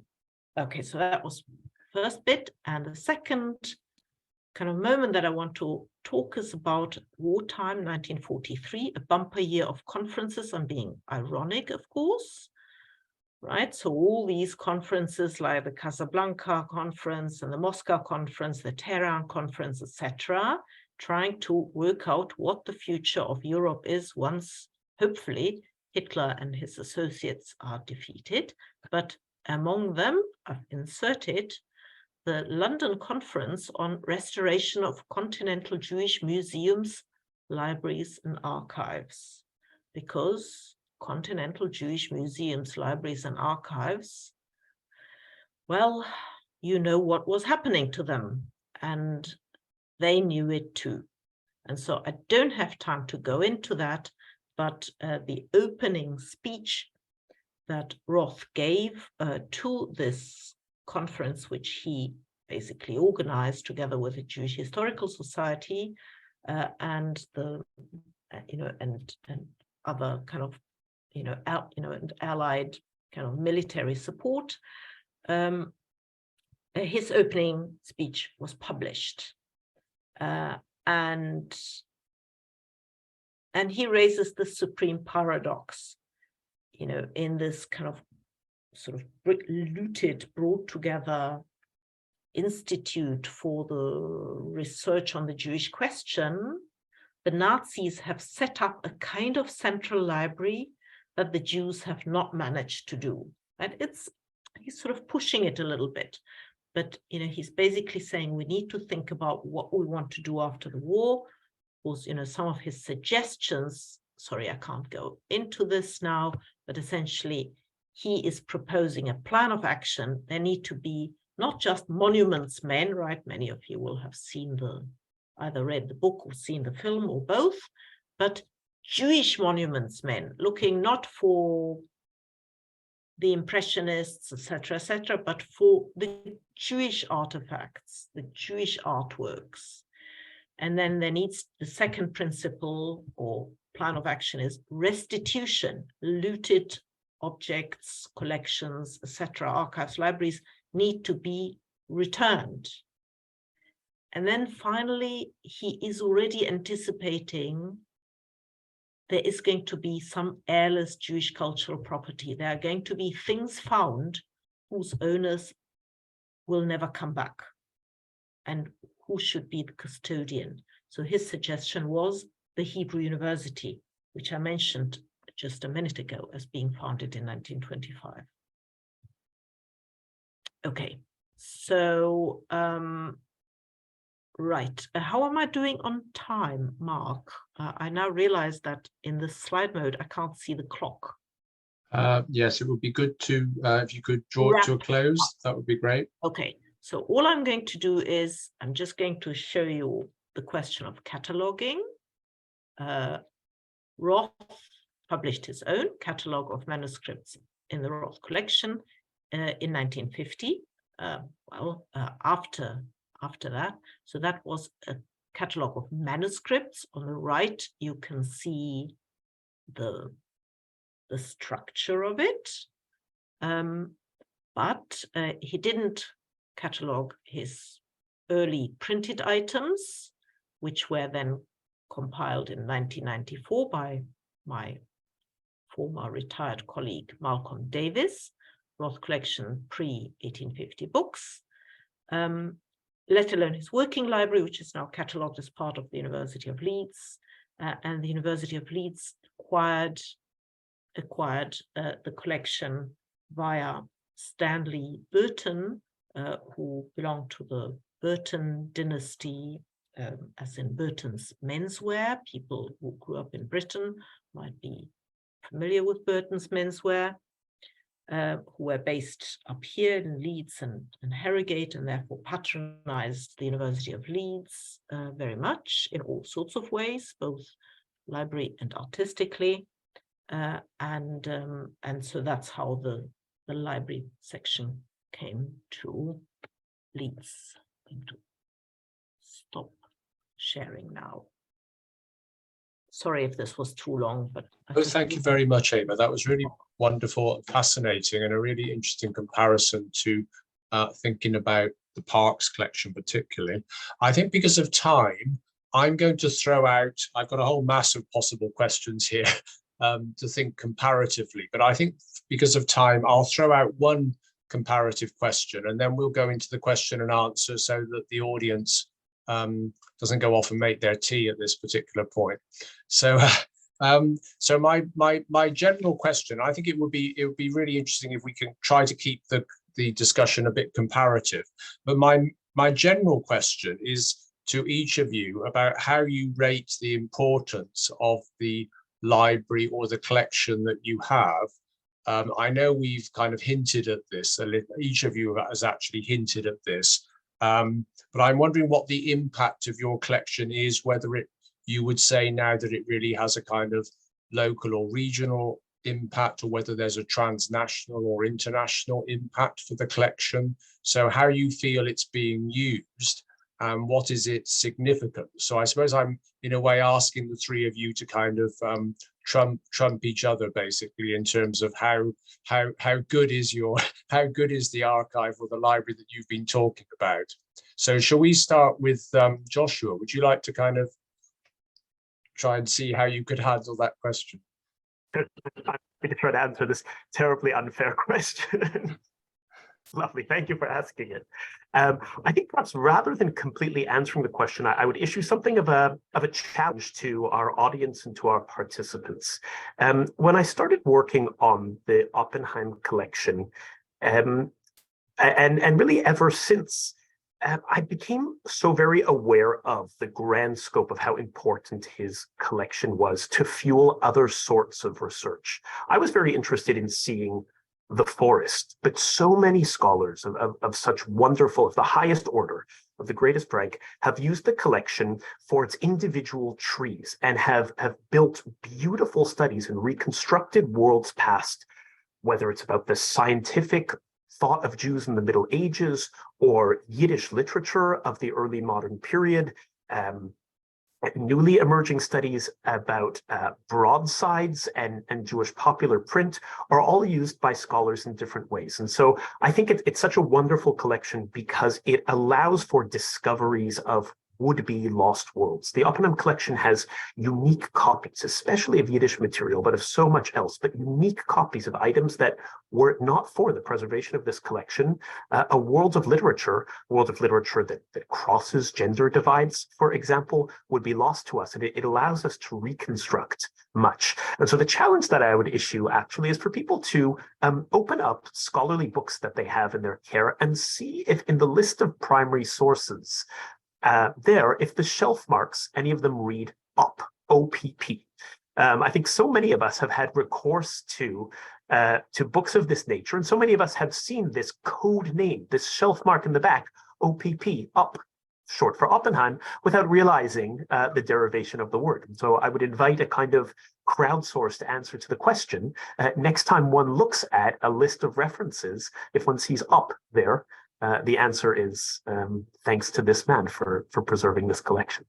okay, so that was the first bit. And the second kind of moment that I want to talk is about wartime, 1943, a bumper year of conferences. I'm being ironic, of course. Right, so all these conferences like the Casablanca conference and the Moscow conference, the Tehran conference, etc., trying to work out what the future of Europe is once, hopefully, Hitler and his associates are defeated. But among them, I've inserted the London Conference on Restoration of Continental Jewish Museums, Libraries, and Archives, because Continental Jewish Museums, Libraries, and Archives, well, you know what was happening to them, and they knew it too. And so I don't have time to go into that, but the opening speech that Roth gave to this conference, which he basically organized together with the Jewish Historical Society and the, and other kind of and allied kind of military support, his opening speech was published. And he raises the supreme paradox, in this kind of sort of brought together institute for the research on the Jewish question. The Nazis have set up a kind of central library that the Jews have not managed to do. And he's sort of pushing it a little bit. but he's basically saying we need to think about what we want to do after the war. Was some of his suggestions. Sorry, I can't go into this now, but essentially he is proposing a plan of action. There need to be not just monuments men, right? Many of you will have seen either read the book or seen the film or both, but Jewish monuments men, looking not for the Impressionists, etc., but for the Jewish artifacts, the Jewish artworks. And then there needs the second principle or plan of action is restitution. Looted objects, collections, etc., archives, libraries need to be returned. And then finally, he is already anticipating there is going to be some heirless Jewish cultural property. There are going to be things found whose owners will never come back. And who should be the custodian? So his suggestion was the Hebrew University, which I mentioned just a minute ago as being founded in 1925. Okay, so right, how am I doing on time, Mark? I now realize that in the slide mode, I can't see the clock. Yes, it would be good to, if you could draw it to a close, that would be great. Okay, so all I'm going to do is, I'm just going to show you the question of cataloging. Roth published his own catalogue of manuscripts in the Roth collection in 1950. After that, so that was a catalogue of manuscripts. On the right, you can see the structure of it, but he didn't catalogue his early printed items, which were then compiled in 1994 by my former retired colleague Malcolm Davis, Roth collection pre-1850 books, let alone his working library, which is now catalogued as part of the University of Leeds, and the University of Leeds acquired the collection via Stanley Burton, who belonged to the Burton dynasty, as in Burton's menswear. People who grew up in Britain might be familiar with Burton's menswear, who were based up here in Leeds and Harrogate, and therefore patronized the University of Leeds very much in all sorts of ways, both library and artistically. And so that's how the library section came to Leeds. I'm going to stop sharing now. Sorry if this was too long, but Thank you very much, Ava. That was really wonderful, fascinating, and a really interesting comparison to thinking about the Parks collection particularly. I think because of time, I'm going to throw out, I've got a whole mass of possible questions here to think comparatively, but I think because of time, I'll throw out one comparative question, and then we'll go into the question and answer so that the audience doesn't go off and make their tea at this particular point. So so my general question, I think it would be really interesting if we can try to keep the discussion a bit comparative. But my general question is to each of you about how you rate the importance of the library or the collection that you have. I know we've kind of hinted at this a little, each of you has actually hinted at this, but I'm wondering what the impact of your collection is, whether you would say now that it really has a kind of local or regional impact, or whether there's a transnational or international impact for the collection. So how you feel it's being used and what is its significance. So I suppose I'm in a way asking the three of you to kind of trump each other basically in terms of how good is the archive or the library that you've been talking about. So shall we start with Joshua? Would you like to kind of try and see how you could handle that question? I'm going to try to answer this terribly unfair question. Lovely, thank you for asking it. I think perhaps rather than completely answering the question, I would issue something of a challenge to our audience and to our participants. When I started working on the Oppenheim collection, And really ever since, I became so very aware of the grand scope of how important his collection was to fuel other sorts of research. I was very interested in seeing the forest, but so many scholars of such wonderful, of the highest order, of the greatest rank, have used the collection for its individual trees and have built beautiful studies and reconstructed worlds past, whether it's about the scientific thought of Jews in the Middle Ages or Yiddish literature of the early modern period, newly emerging studies about broadsides and Jewish popular print are all used by scholars in different ways. And so I think it's such a wonderful collection because it allows for discoveries of would-be lost worlds. The Oppenheim collection has unique copies, especially of Yiddish material, but of so much else, but unique copies of items that were it not for the preservation of this collection, a world of literature that crosses gender divides, for example, would be lost to us. And it allows us to reconstruct much. And so the challenge that I would issue actually is for people to open up scholarly books that they have in their care and see if in the list of primary sources, if the shelf marks, any of them read OP, O-P-P. I think so many of us have had recourse to books of this nature, and so many of us have seen this code name, this shelf mark in the back, OPP, up, short for Oppenheim, without realizing the derivation of the word. And so I would invite a kind of crowdsourced answer to the question. Next time one looks at a list of references, if one sees up there, the answer is thanks to this man for preserving this collection.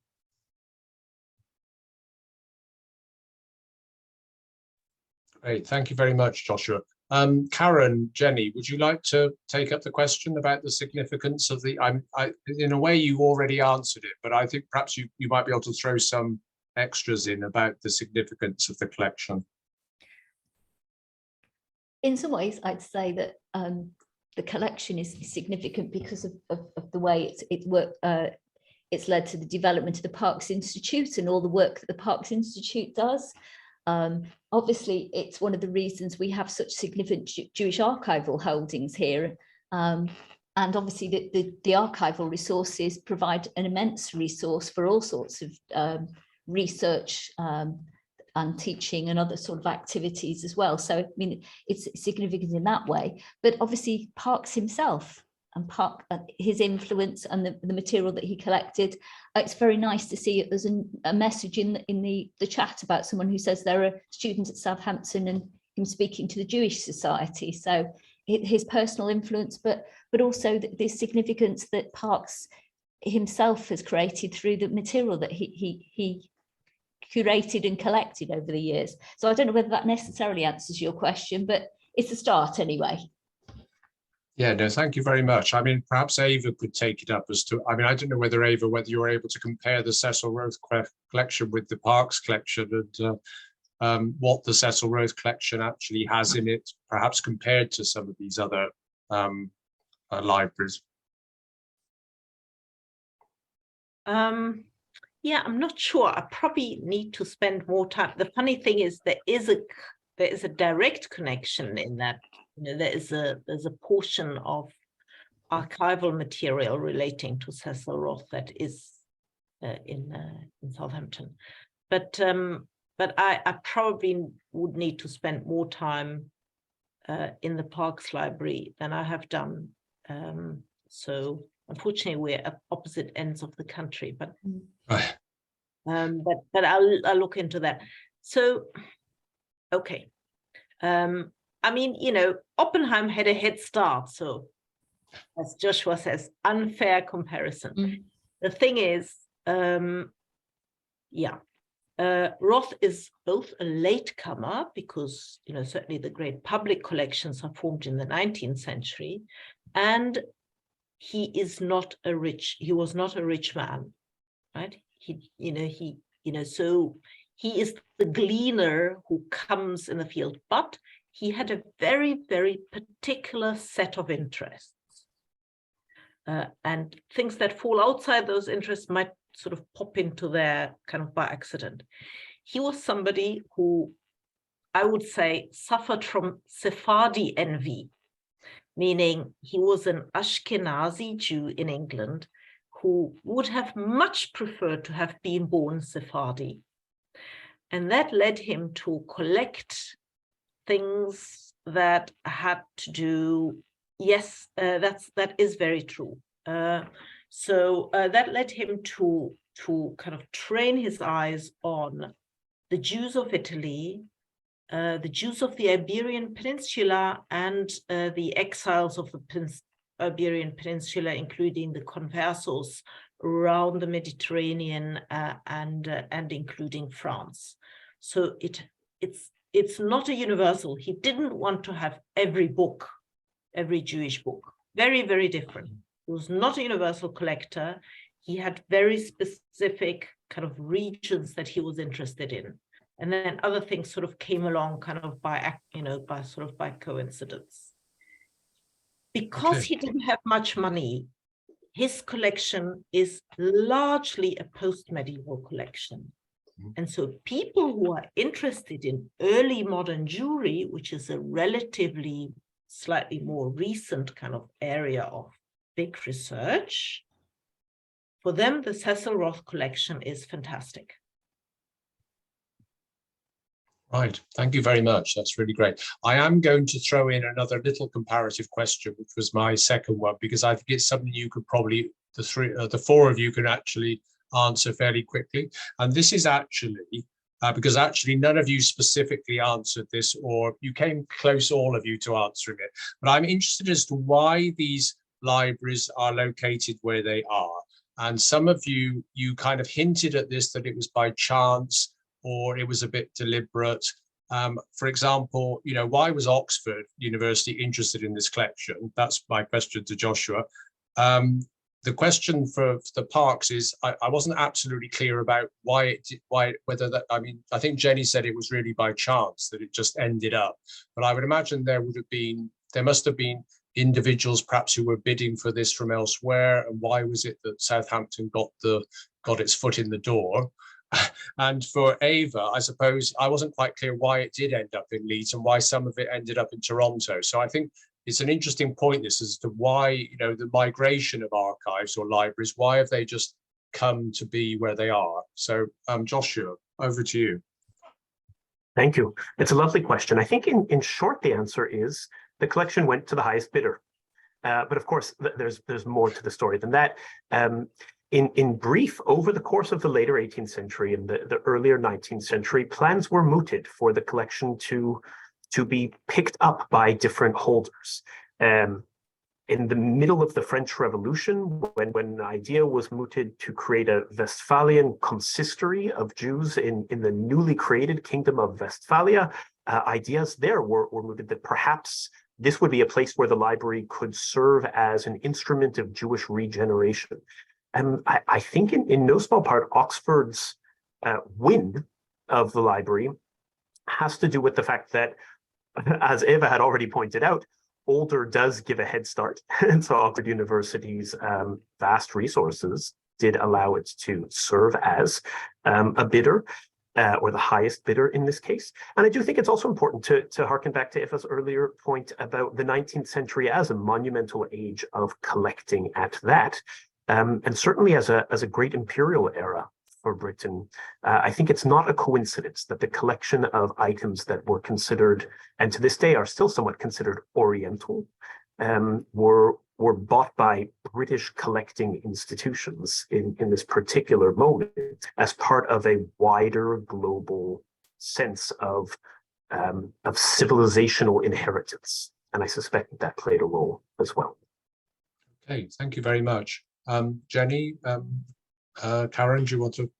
Great, thank you very much, Joshua. Karen, Jenny, would you like to take up the question about the significance of the, in a way you already answered it, but I think perhaps you might be able to throw some extras in about the significance of the collection. In some ways, I'd say that the collection is significant because of the way it's led to the development of the Parkes Institute and all the work that the Parkes Institute does. Obviously, it's one of the reasons we have such significant Jewish archival holdings here. And obviously, the archival resources provide an immense resource for all sorts of research and teaching and other sort of activities as well. So, I mean, it's significant in that way. But obviously, Parkes himself and his influence and the material that he collected, it's very nice to see it. There's a message in the chat about someone who says there are students at Southampton and him speaking to the Jewish Society. So his personal influence, but also the significance that Parkes himself has created through the material that he curated and collected over the years. So I don't know whether that necessarily answers your question, but it's a start anyway. Yeah, no, thank you very much. I mean, perhaps Ava could take it up as to, I mean, I don't know whether Ava, whether you're able to compare the Cecil Roth collection with the Parkes collection and what the Cecil Roth collection actually has in it, perhaps compared to some of these other libraries. Yeah, I'm not sure. I probably need to spend more time. The funny thing is there is a direct connection in that. You know, there's a portion of archival material relating to Cecil Roth that is in Southampton, but I probably would need to spend more time in the Parkes Library than I have done. So unfortunately, we're at opposite ends of the country, but I'll look into that. So, okay. I mean, you know, Oppenheim had a head start. So as Joshua says, unfair comparison. The thing is, Roth is both a latecomer because, you know, certainly the great public collections are formed in the 19th century, and he was not a rich man, right? So he is the gleaner who comes in the field, but he had a very, very particular set of interests. And things that fall outside those interests might sort of pop into there kind of by accident. He was somebody who, I would say, suffered from Sephardi envy, meaning he was an Ashkenazi Jew in England who would have much preferred to have been born Sephardi. And that led him to collect things that had to do, yes, that is very true. So that led him to kind of train his eyes on the Jews of Italy, the Jews of the Iberian Peninsula, and the exiles of the Iberian Peninsula, including the conversos around the Mediterranean and including France. So it's not a universal. He didn't want to have every book, every Jewish book. Very, very different. He was not a universal collector. He had very specific kind of regions that he was interested in. And then other things sort of came along kind of by coincidence. Because he didn't have much money, his collection is largely a post-medieval collection. And so people who are interested in early modern Jewry, which is a relatively slightly more recent kind of area of big research, for them, the Cecil Roth collection is fantastic. Right, thank you very much. That's really great. I am going to throw in another little comparative question, which was my second one, because I think it's something you could probably, the four of you can actually answer fairly quickly. And this is actually, because actually none of you specifically answered this, or you came close, all of you, to answering it. But I'm interested as to why these libraries are located where they are. And some of you kind of hinted at this, that it was by chance, or it was a bit deliberate. For example, why was Oxford University interested in this collection? That's my question to Joshua. The question for the Parks is, I wasn't absolutely clear about whether that, I think Jenny said it was really by chance that it just ended up, but I would imagine there must have been individuals perhaps who were bidding for this from elsewhere. And why was it that Southampton got its foot in the door? And for Ava, I suppose I wasn't quite clear why it did end up in Leeds and why some of it ended up in Toronto. So I think it's an interesting point, this, as to why, the migration of archives or libraries, why have they just come to be where they are? So Joshua, over to you. Thank you. It's a lovely question. I think in short, the answer is the collection went to the highest bidder. But of course, there's more to the story than that. In brief, over the course of the later 18th century and the earlier 19th century, plans were mooted for the collection to be picked up by different holders. In the middle of the French Revolution, when the idea was mooted to create a Westphalian consistory of Jews in the newly created Kingdom of Westphalia, ideas there were mooted that perhaps this would be a place where the library could serve as an instrument of Jewish regeneration. And I think in no small part, Oxford's win of the library has to do with the fact that, as Eva had already pointed out, older does give a head start. And so Oxford University's vast resources did allow it to serve as a bidder, or the highest bidder in this case. And I do think it's also important to harken back to Eva's earlier point about the 19th century as a monumental age of collecting at that. And certainly as a great imperial era for Britain, I think it's not a coincidence that the collection of items that were considered, and to this day are still somewhat considered oriental, were bought by British collecting institutions in this particular moment as part of a wider global sense of civilizational inheritance. And I suspect that played a role as well. Okay, thank you very much. Jenny, Karen, do you want to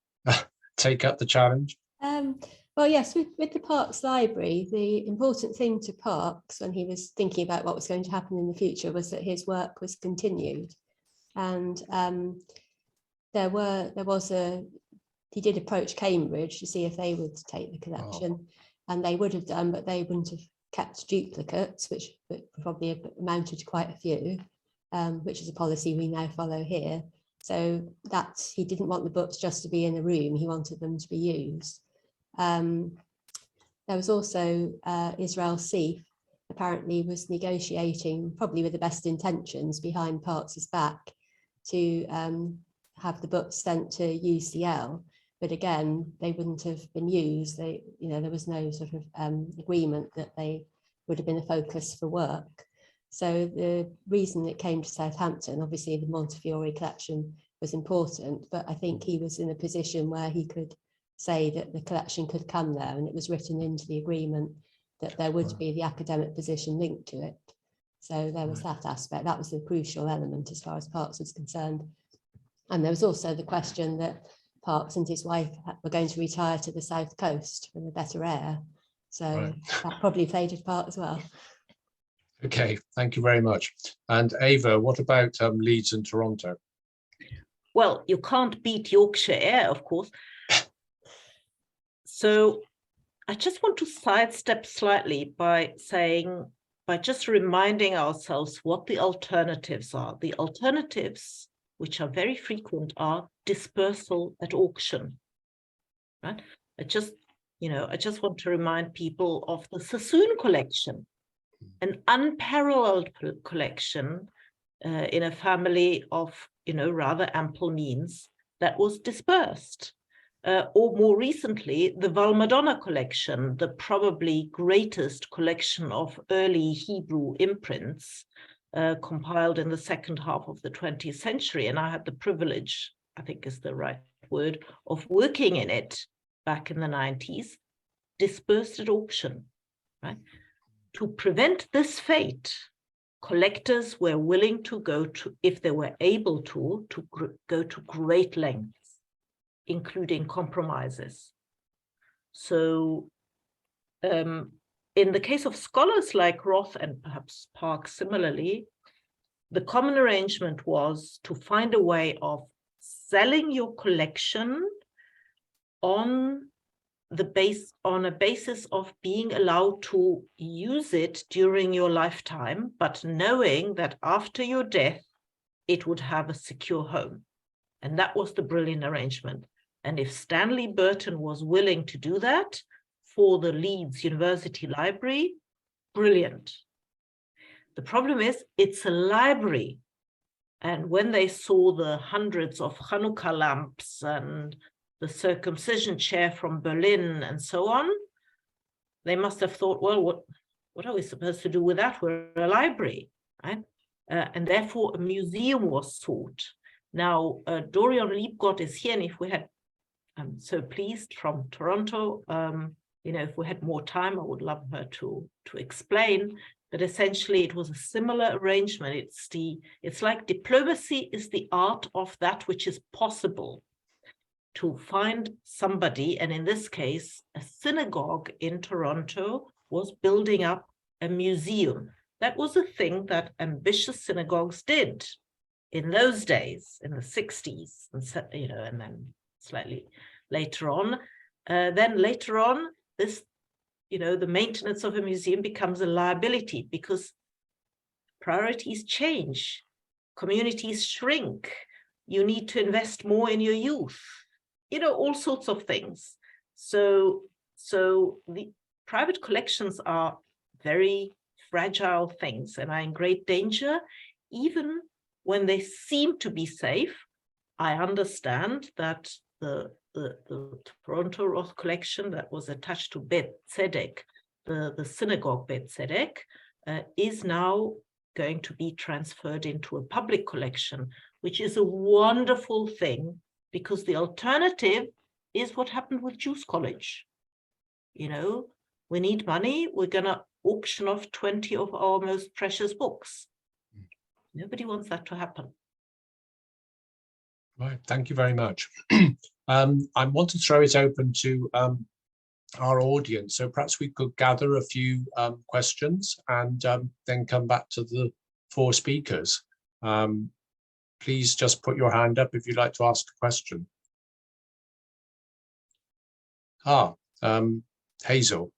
take up the challenge? Well, yes, with the Parks Library, the important thing to Parks when he was thinking about what was going to happen in the future was that his work was continued. And he did approach Cambridge to see if they would take the collection, and they would have done, but they wouldn't have kept duplicates, which probably amounted to quite a few. Which is a policy we now follow here. So that he didn't want the books just to be in a room, he wanted them to be used. There was also Israel Seif, apparently was negotiating, probably with the best intentions, behind Parkes's back to have the books sent to UCL. But again, they wouldn't have been used. There was no sort of agreement that they would have been a focus for work. So the reason it came to Southampton, obviously the Montefiore collection was important, but I think he was in a position where he could say that the collection could come there, and it was written into the agreement that there would be the academic position linked to it. So there was that aspect. That was the crucial element as far as Parkes was concerned. And there was also the question that Parkes and his wife were going to retire to the south coast for the better air. So that probably played a part as well. Okay, thank you very much. And Ava, what about Leeds and Toronto? Well, you can't beat Yorkshire air, of course. So I just want to sidestep slightly by just reminding ourselves what the alternatives are. The alternatives, which are very frequent, are dispersal at auction, right? I just want to remind people of the Sassoon collection, an unparalleled collection in a family of, rather ample means that was dispersed. Or more recently, the Valmadonna collection, the probably greatest collection of early Hebrew imprints compiled in the second half of the 20th century. And I had the privilege, I think is the right word, of working in it back in the 90s, dispersed at auction, right? To prevent this fate, collectors were willing to go to, if they were able to go to great lengths, including compromises. So in the case of scholars like Roth and perhaps Parkes similarly, the common arrangement was to find a way of selling your collection on a basis of being allowed to use it during your lifetime, but knowing that after your death, it would have a secure home. And that was the brilliant arrangement. And if Stanley Burton was willing to do that for the Leeds University Library, brilliant. The problem is it's a library. And when they saw the hundreds of Hanukkah lamps and the circumcision chair from Berlin and so on, they must have thought, well, what are we supposed to do with that? We're a library, right? And therefore a museum was sought. Now, Dorian Liebgott is here, and if we had, I'm so pleased, from Toronto, if we had more time, I would love her to explain, but essentially it was a similar arrangement. It's like diplomacy is the art of that which is possible, to find somebody, and in this case, a synagogue in Toronto was building up a museum. That was a thing that ambitious synagogues did in those days, in the 60s, and then slightly later on. Then later on, this, the maintenance of a museum becomes a liability because priorities change, communities shrink, you need to invest more in your youth, all sorts of things. So the private collections are very fragile things and are in great danger, even when they seem to be safe. I understand that the Toronto Roth collection that was attached to Bet Tzedek, the synagogue Bet Tzedek, is now going to be transferred into a public collection, which is a wonderful thing, because the alternative is what happened with Jews College. We need money, we're going to auction off 20 of our most precious books. Nobody wants that to happen. Right, thank you very much. I want to throw it open to our audience, so perhaps we could gather a few questions and then come back to the four speakers. Please just put your hand up if you'd like to ask a question. Hazel.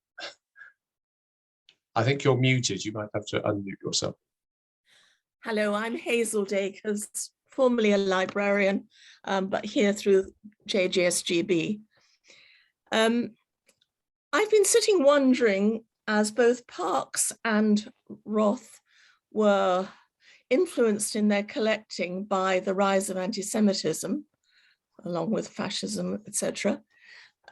I think you're muted. You might have to unmute yourself. Hello, I'm Hazel Dakers, formerly a librarian, but here through JGSGB. I've been sitting wondering as both Parkes and Roth were influenced in their collecting by the rise of anti-Semitism, along with fascism, etc.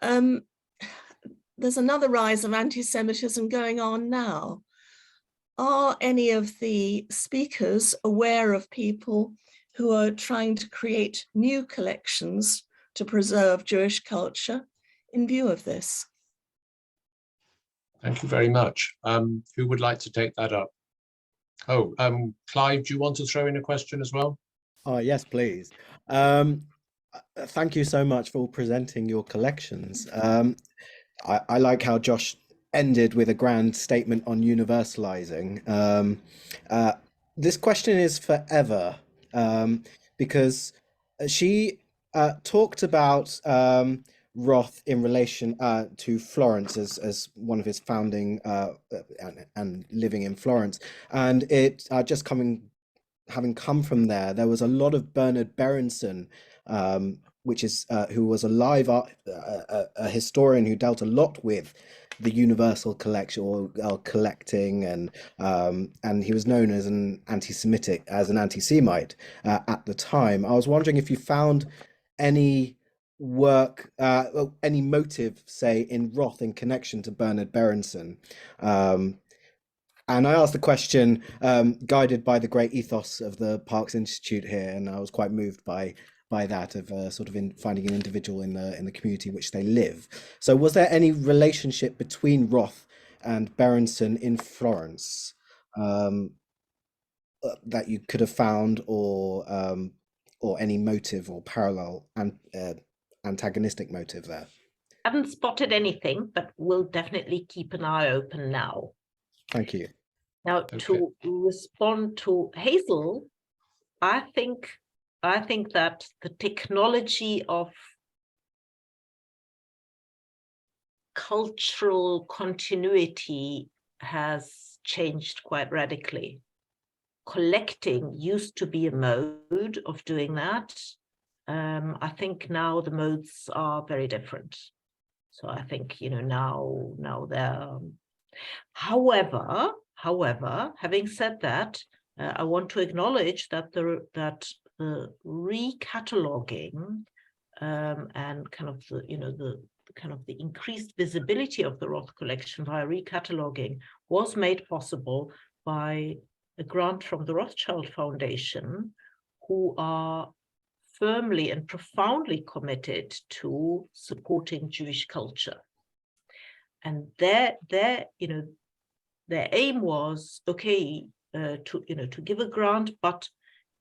There's another rise of anti-Semitism going on now. Are any of the speakers aware of people who are trying to create new collections to preserve Jewish culture in view of this? Thank you very much. Who would like to take that up? Oh, Clive, do you want to throw in a question as well? Yes, please. Thank you so much for presenting your collections. I like how Josh ended with a grand statement on universalizing. This question is for Eva, because she talked about Roth in relation to Florence as one of his founding and living in Florence, and it just having come from there was a lot of Bernard Berenson, which is who was a live a historian who dealt a lot with the universal collection or collecting, and he was known as an anti-Semite at the time. I was wondering if you found any work, any motive, say, in Roth in connection to Bernard Berenson. And I asked the question guided by the great ethos of the Parkes Institute here, and I was quite moved by that, of sort of finding an individual in the community which they live. So was there any relationship between Roth and Berenson in Florence that you could have found, or any motive or parallel and antagonistic motive there? Haven't spotted anything, but we'll definitely keep an eye open now. Thank you. Now, Okay. to respond to Hazel, I think that the technology of cultural continuity has changed quite radically. Collecting used to be a mode of doing that. I think now the modes are very different. So I think, now they're. However, having said that, I want to acknowledge that the recataloguing and kind of the increased visibility of the Roth collection via recataloguing was made possible by a grant from the Rothschild Foundation, who are firmly and profoundly committed to supporting Jewish culture. And their aim was, okay, to give a grant, but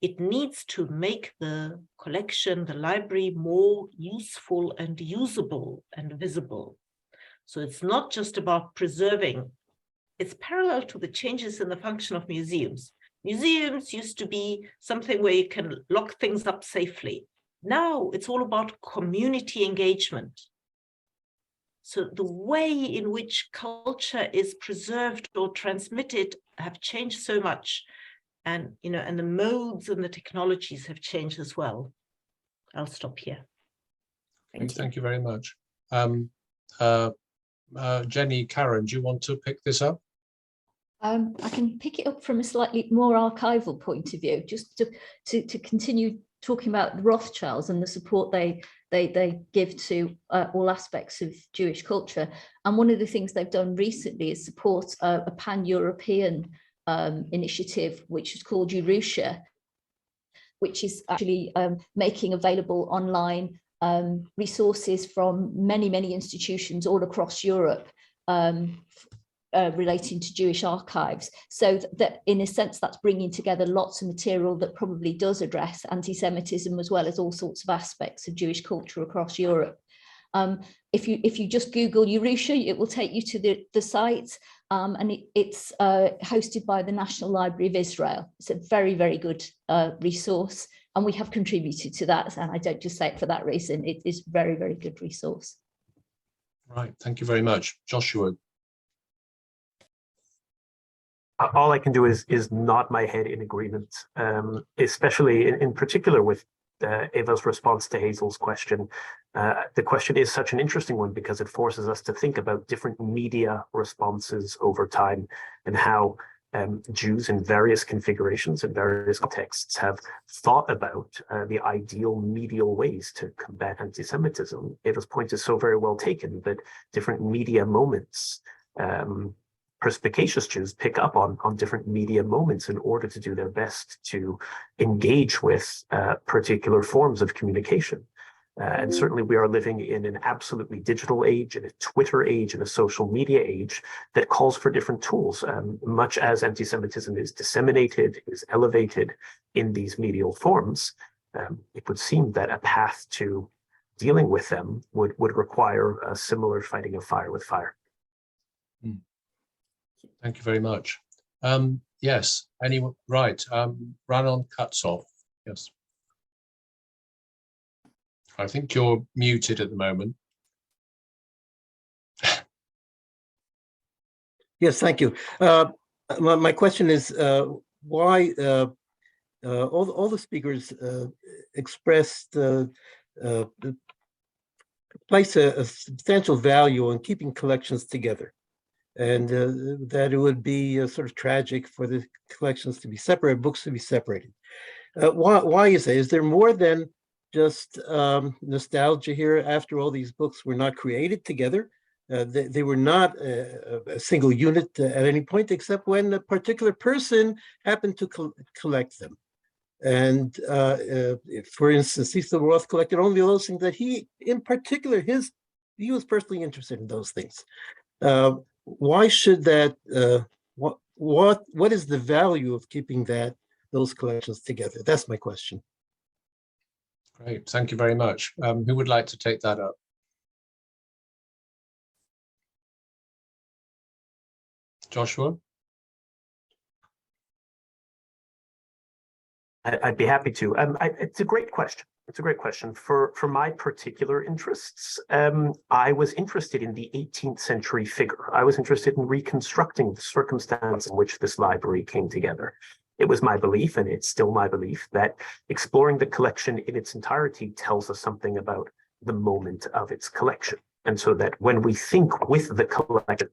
it needs to make the collection, the library, more useful and usable and visible. So it's not just about preserving. It's parallel to the changes in the function of museums. Museums used to be something where you can lock things up safely. Now it's all about community engagement. So the way in which culture is preserved or transmitted have changed so much, and and the modes and the technologies have changed as well. I'll stop here. Thank you very much. Jenny, Karen, do you want to pick this up? I can pick it up from a slightly more archival point of view, just to continue talking about the Rothschilds and the support they give to all aspects of Jewish culture. And one of the things they've done recently is support a pan-European initiative, which is called Yerusha, which is actually making available online resources from many institutions all across Europe relating to Jewish archives. So that in a sense, that's bringing together lots of material that probably does address anti-Semitism as well as all sorts of aspects of Jewish culture across Europe. If you just Google Yerusha, it will take you to the site, and it's hosted by the National Library of Israel. It's a very, very good resource, and we have contributed to that, and I don't just say it for that reason. It is a very, very good resource. Right, thank you very much. Joshua. All I can do is nod my head in agreement, especially in particular with Eva's response to Hazel's question. The question is such an interesting one because it forces us to think about different media responses over time and how Jews in various configurations and various contexts have thought about the ideal medial ways to combat anti-Semitism. Eva's point is so very well taken that different media moments, perspicacious Jews pick up on different media moments in order to do their best to engage with particular forms of communication. And certainly we are living in an absolutely digital age, in a Twitter age, in a social media age that calls for different tools. Much as anti-Semitism is disseminated, is elevated in these medial forms, it would seem that a path to dealing with them would require a similar fighting of fire with fire. Thank you very much. Yes, anyone, right, Ranon Kutsov, yes. I think you're muted at the moment. Yes, thank you. My question is why all the speakers expressed place a substantial value on keeping collections together, and that it would be sort of tragic for the collections to be separated, books to be separated. Why is that? Is there more than just nostalgia here? After all, these books were not created together. They were not a single unit at any point, except when a particular person happened to collect them. And for instance, Cecil Roth collected only those things that he, in particular, he was personally interested in those things. Why should that? What is the value of keeping those collections together? That's my question. Great, thank you very much. Who would like to take that up? Joshua? I'd be happy to. It's a great question. It's a great question. For my particular interests, I was interested in the 18th century figure. I was interested in reconstructing the circumstance in which this library came together. It was my belief, and it's still my belief, that exploring the collection in its entirety tells us something about the moment of its collection. And so that when we think with the collection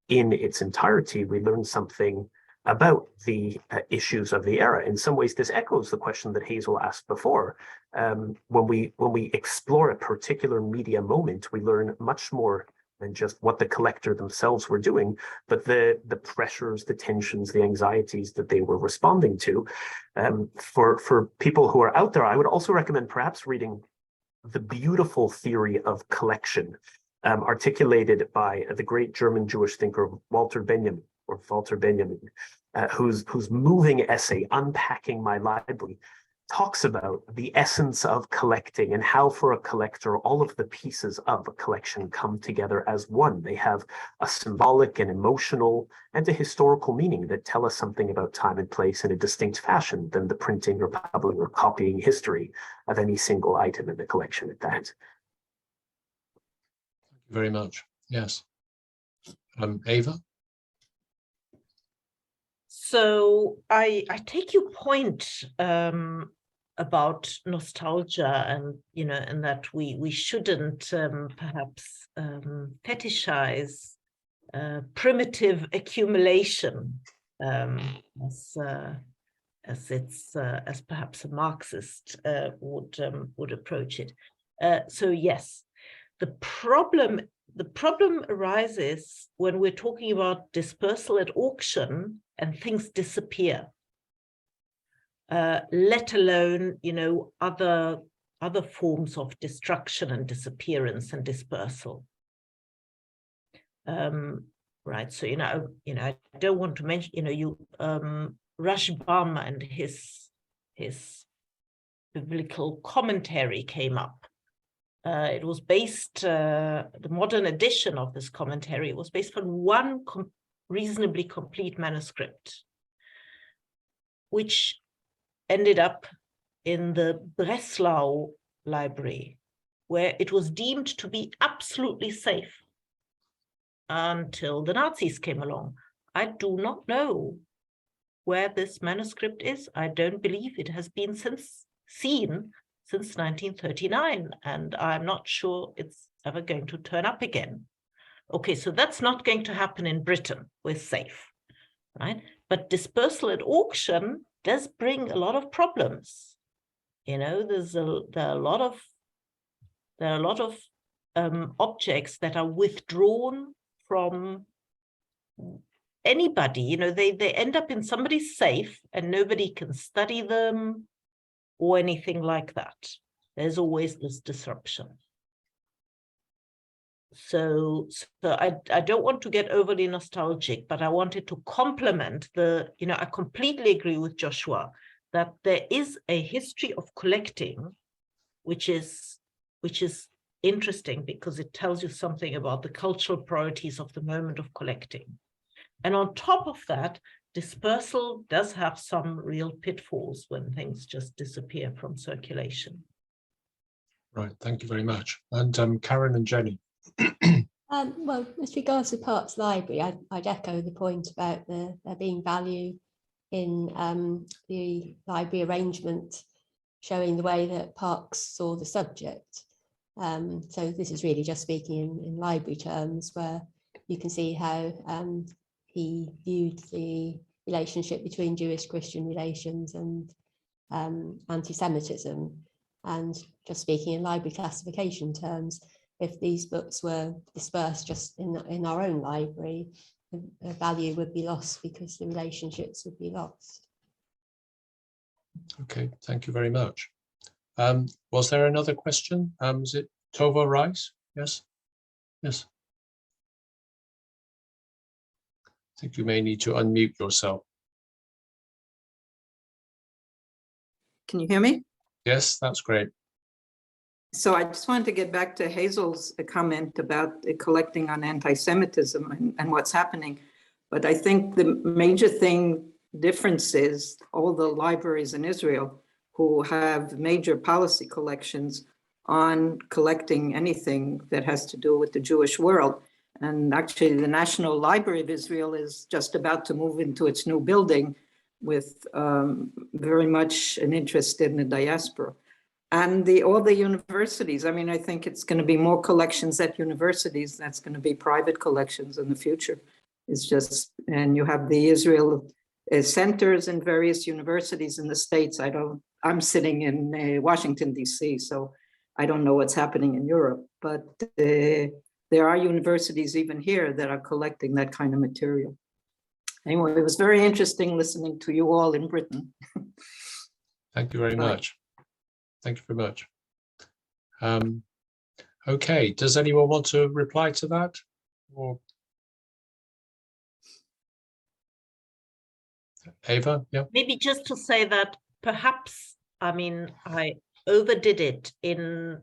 in its entirety, we learn something about the issues of the era. In some ways, this echoes the question that Hazel asked before. When we explore a particular media moment, we learn much more than just what the collector themselves were doing, but the pressures, the tensions, the anxieties that they were responding to. For people who are out there, I would also recommend perhaps reading The Beautiful Theory of Collection, articulated by the great German Jewish thinker Walter Benjamin, whose moving essay, Unpacking My Library, talks about the essence of collecting and how for a collector, all of the pieces of a collection come together as one. They have a symbolic and emotional and a historical meaning that tell us something about time and place in a distinct fashion than the printing or publishing or copying history of any single item in the collection at that. Thank you very much. Yes. Eva? So I take your point about nostalgia, and and that we shouldn't perhaps fetishize primitive accumulation as perhaps a Marxist would approach it. So yes, the problem arises when we're talking about dispersal at auction and things disappear, let alone, other forms of destruction and disappearance and dispersal. Right. So, I don't want to mention, Rashbam and his biblical commentary came up. It was based, the modern edition of this commentary was based on one reasonably complete manuscript, which ended up in the Breslau library, where it was deemed to be absolutely safe until the Nazis came along. I do not know where this manuscript is. I don't believe it has been since seen since 1939, and I'm not sure it's ever going to turn up again. Okay, so that's not going to happen in Britain. We're safe, right? But dispersal at auction does bring a lot of problems. You know, there are a lot of objects that are withdrawn from anybody. You know, they end up in somebody's safe and nobody can study them or anything like that. There's always this disruption. So I don't want to get overly nostalgic, but I wanted to complement I completely agree with Joshua that there is a history of collecting, which is interesting because it tells you something about the cultural priorities of the moment of collecting. And on top of that, dispersal does have some real pitfalls when things just disappear from circulation. Right, thank you very much. And Karen and Jenny. Well, with regards to Parks Library, I'd echo the point about there being value in the library arrangement, showing the way that Parks saw the subject. So this is really just speaking in library terms, where you can see how he viewed the relationship between Jewish-Christian relations and anti-Semitism. And just speaking in library classification terms, if these books were dispersed just in our own library, the value would be lost because the relationships would be lost. Okay, thank you very much. Was there another question? Is it Tova Rice? Yes. Yes. I think you may need to unmute yourself. Can you hear me? Yes, that's great. So I just wanted to get back to Hazel's comment about collecting on anti-Semitism and what's happening. But I think the major difference is all the libraries in Israel who have major policy collections on collecting anything that has to do with the Jewish world. And actually the National Library of Israel is just about to move into its new building with very much an interest in the diaspora. And all the universities, I mean, I think it's going to be more collections at universities. That's going to be private collections in the future. It's just, and you have the Israel centers in various universities in the States. I'm sitting in Washington, DC, so I don't know what's happening in Europe, but there are universities even here that are collecting that kind of material. Anyway, it was very interesting listening to you all in Britain. Thank you very much. Thank you very much. Okay, does anyone want to reply to that? Or Ava, yeah. Maybe just to say that perhaps, I mean, I overdid it in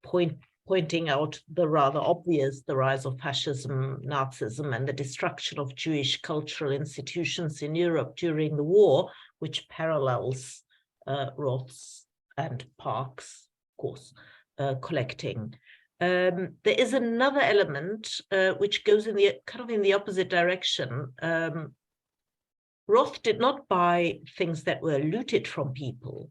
pointing out the rather obvious, the rise of fascism, Nazism, and the destruction of Jewish cultural institutions in Europe during the war, which parallels Roth's and Parks, of course, collecting. There is another element which goes in the opposite direction. Roth did not buy things that were looted from people.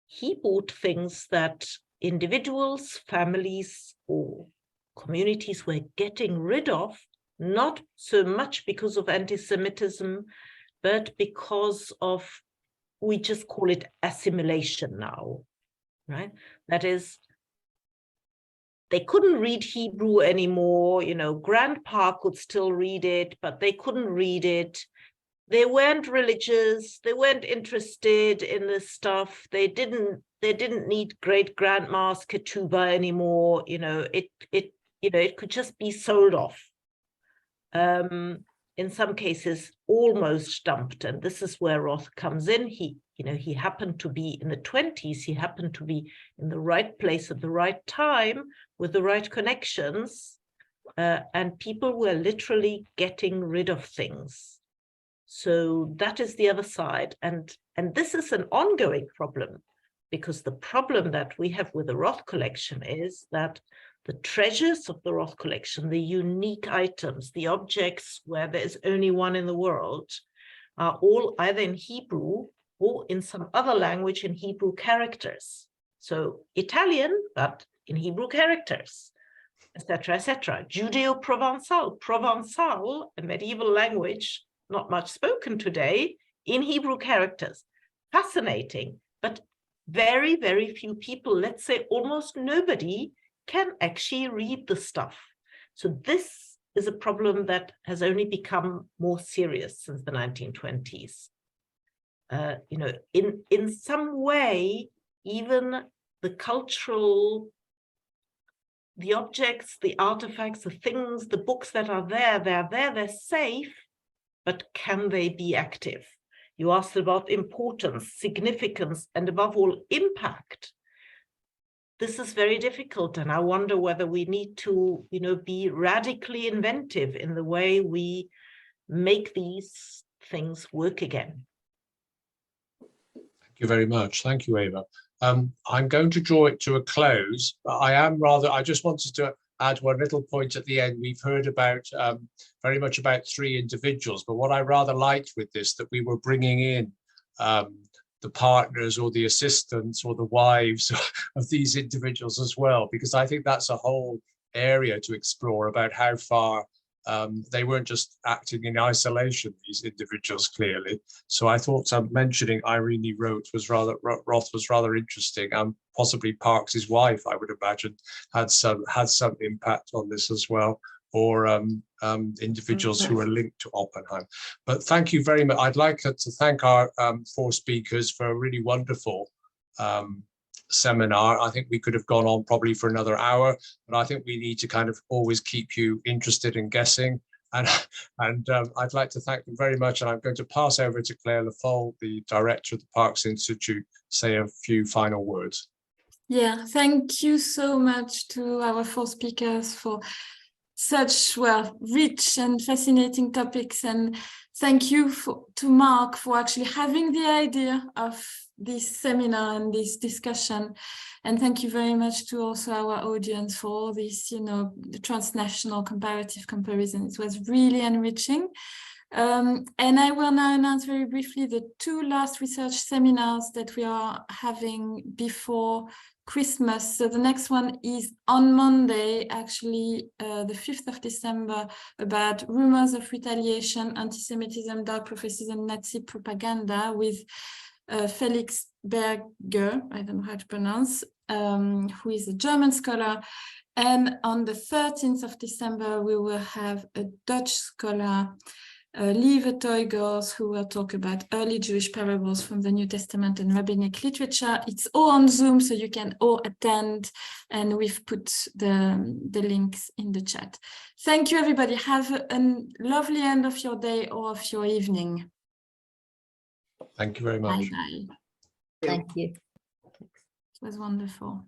He bought things that individuals, families, or communities were getting rid of, not so much because of anti-Semitism, but because of, we just call it assimilation now, right? That is, they couldn't read Hebrew anymore. You know, grandpa could still read it, but they couldn't read it. They weren't religious. They weren't interested in this stuff. They didn't need great grandma's ketubah anymore. You know, it could just be sold off. In some cases, almost dumped. And this is where Roth comes in. He happened to be in the 20s. He happened to be in the right place at the right time with the right connections. And people were literally getting rid of things. So that is the other side. And this is an ongoing problem, because the problem that we have with the Roth collection is that the treasures of the Roth collection, the unique items, the objects where there is only one in the world, are all either in Hebrew or in some other language in Hebrew characters. So Italian, but in Hebrew characters, etc., etc. Judeo-Provençal, a medieval language, not much spoken today, in Hebrew characters. Fascinating, but very, very few people, let's say almost nobody, can actually read the stuff. So this is a problem that has only become more serious since the 1920s. You know, in some way, even the cultural, the objects, the artifacts, the things, the books that are there, they're safe, but can they be active? You asked about importance, significance, and above all, impact. This is very difficult, and I wonder whether we need to, you know, be radically inventive in the way we make these things work again. Thank you very much. Thank you, Eva. I'm going to draw it to a close, but I just wanted to add one little point at the end. We've heard about very much about three individuals, but what I rather liked with this, that we were bringing in the partners or the assistants or the wives of these individuals as well, because I think that's a whole area to explore about how far they weren't just acting in isolation, these individuals, clearly. So I thought mentioning Irene Roth was rather interesting, and possibly Parks's wife, I would imagine, had some impact on this as well, or individuals who are linked to Oppenheim. But thank you very much. I'd like to thank our four speakers for a really wonderful seminar. I think we could have gone on probably for another hour, but I think we need to kind of always keep you interested in guessing. And I'd like to thank them very much. And I'm going to pass over to Claire Lefol, the director of the Parks Institute, say a few final words. Yeah, thank you so much to our four speakers for such rich and fascinating topics, and thank you to Mark for actually having the idea of this seminar and this discussion, and thank you very much to also our audience for all this, you know, the transnational comparative comparison. It was really enriching. And I will now announce very briefly the two last research seminars that we are having before Christmas. So the next one is on Monday, actually the 5th of December, about rumors of retaliation, anti-Semitism, dark prophecies and Nazi propaganda, with Felix Berger, I don't know how to pronounce, who is a German scholar. And on the 13th of December, we will have a Dutch scholar, Lieve Toygors, who will talk about early Jewish parables from the New Testament and rabbinic literature. It's all on Zoom, so you can all attend, and we've put the links in the chat. Thank you, everybody. Have a lovely end of your day or of your evening. Thank you very much. Bye-bye. Thank you. It was wonderful.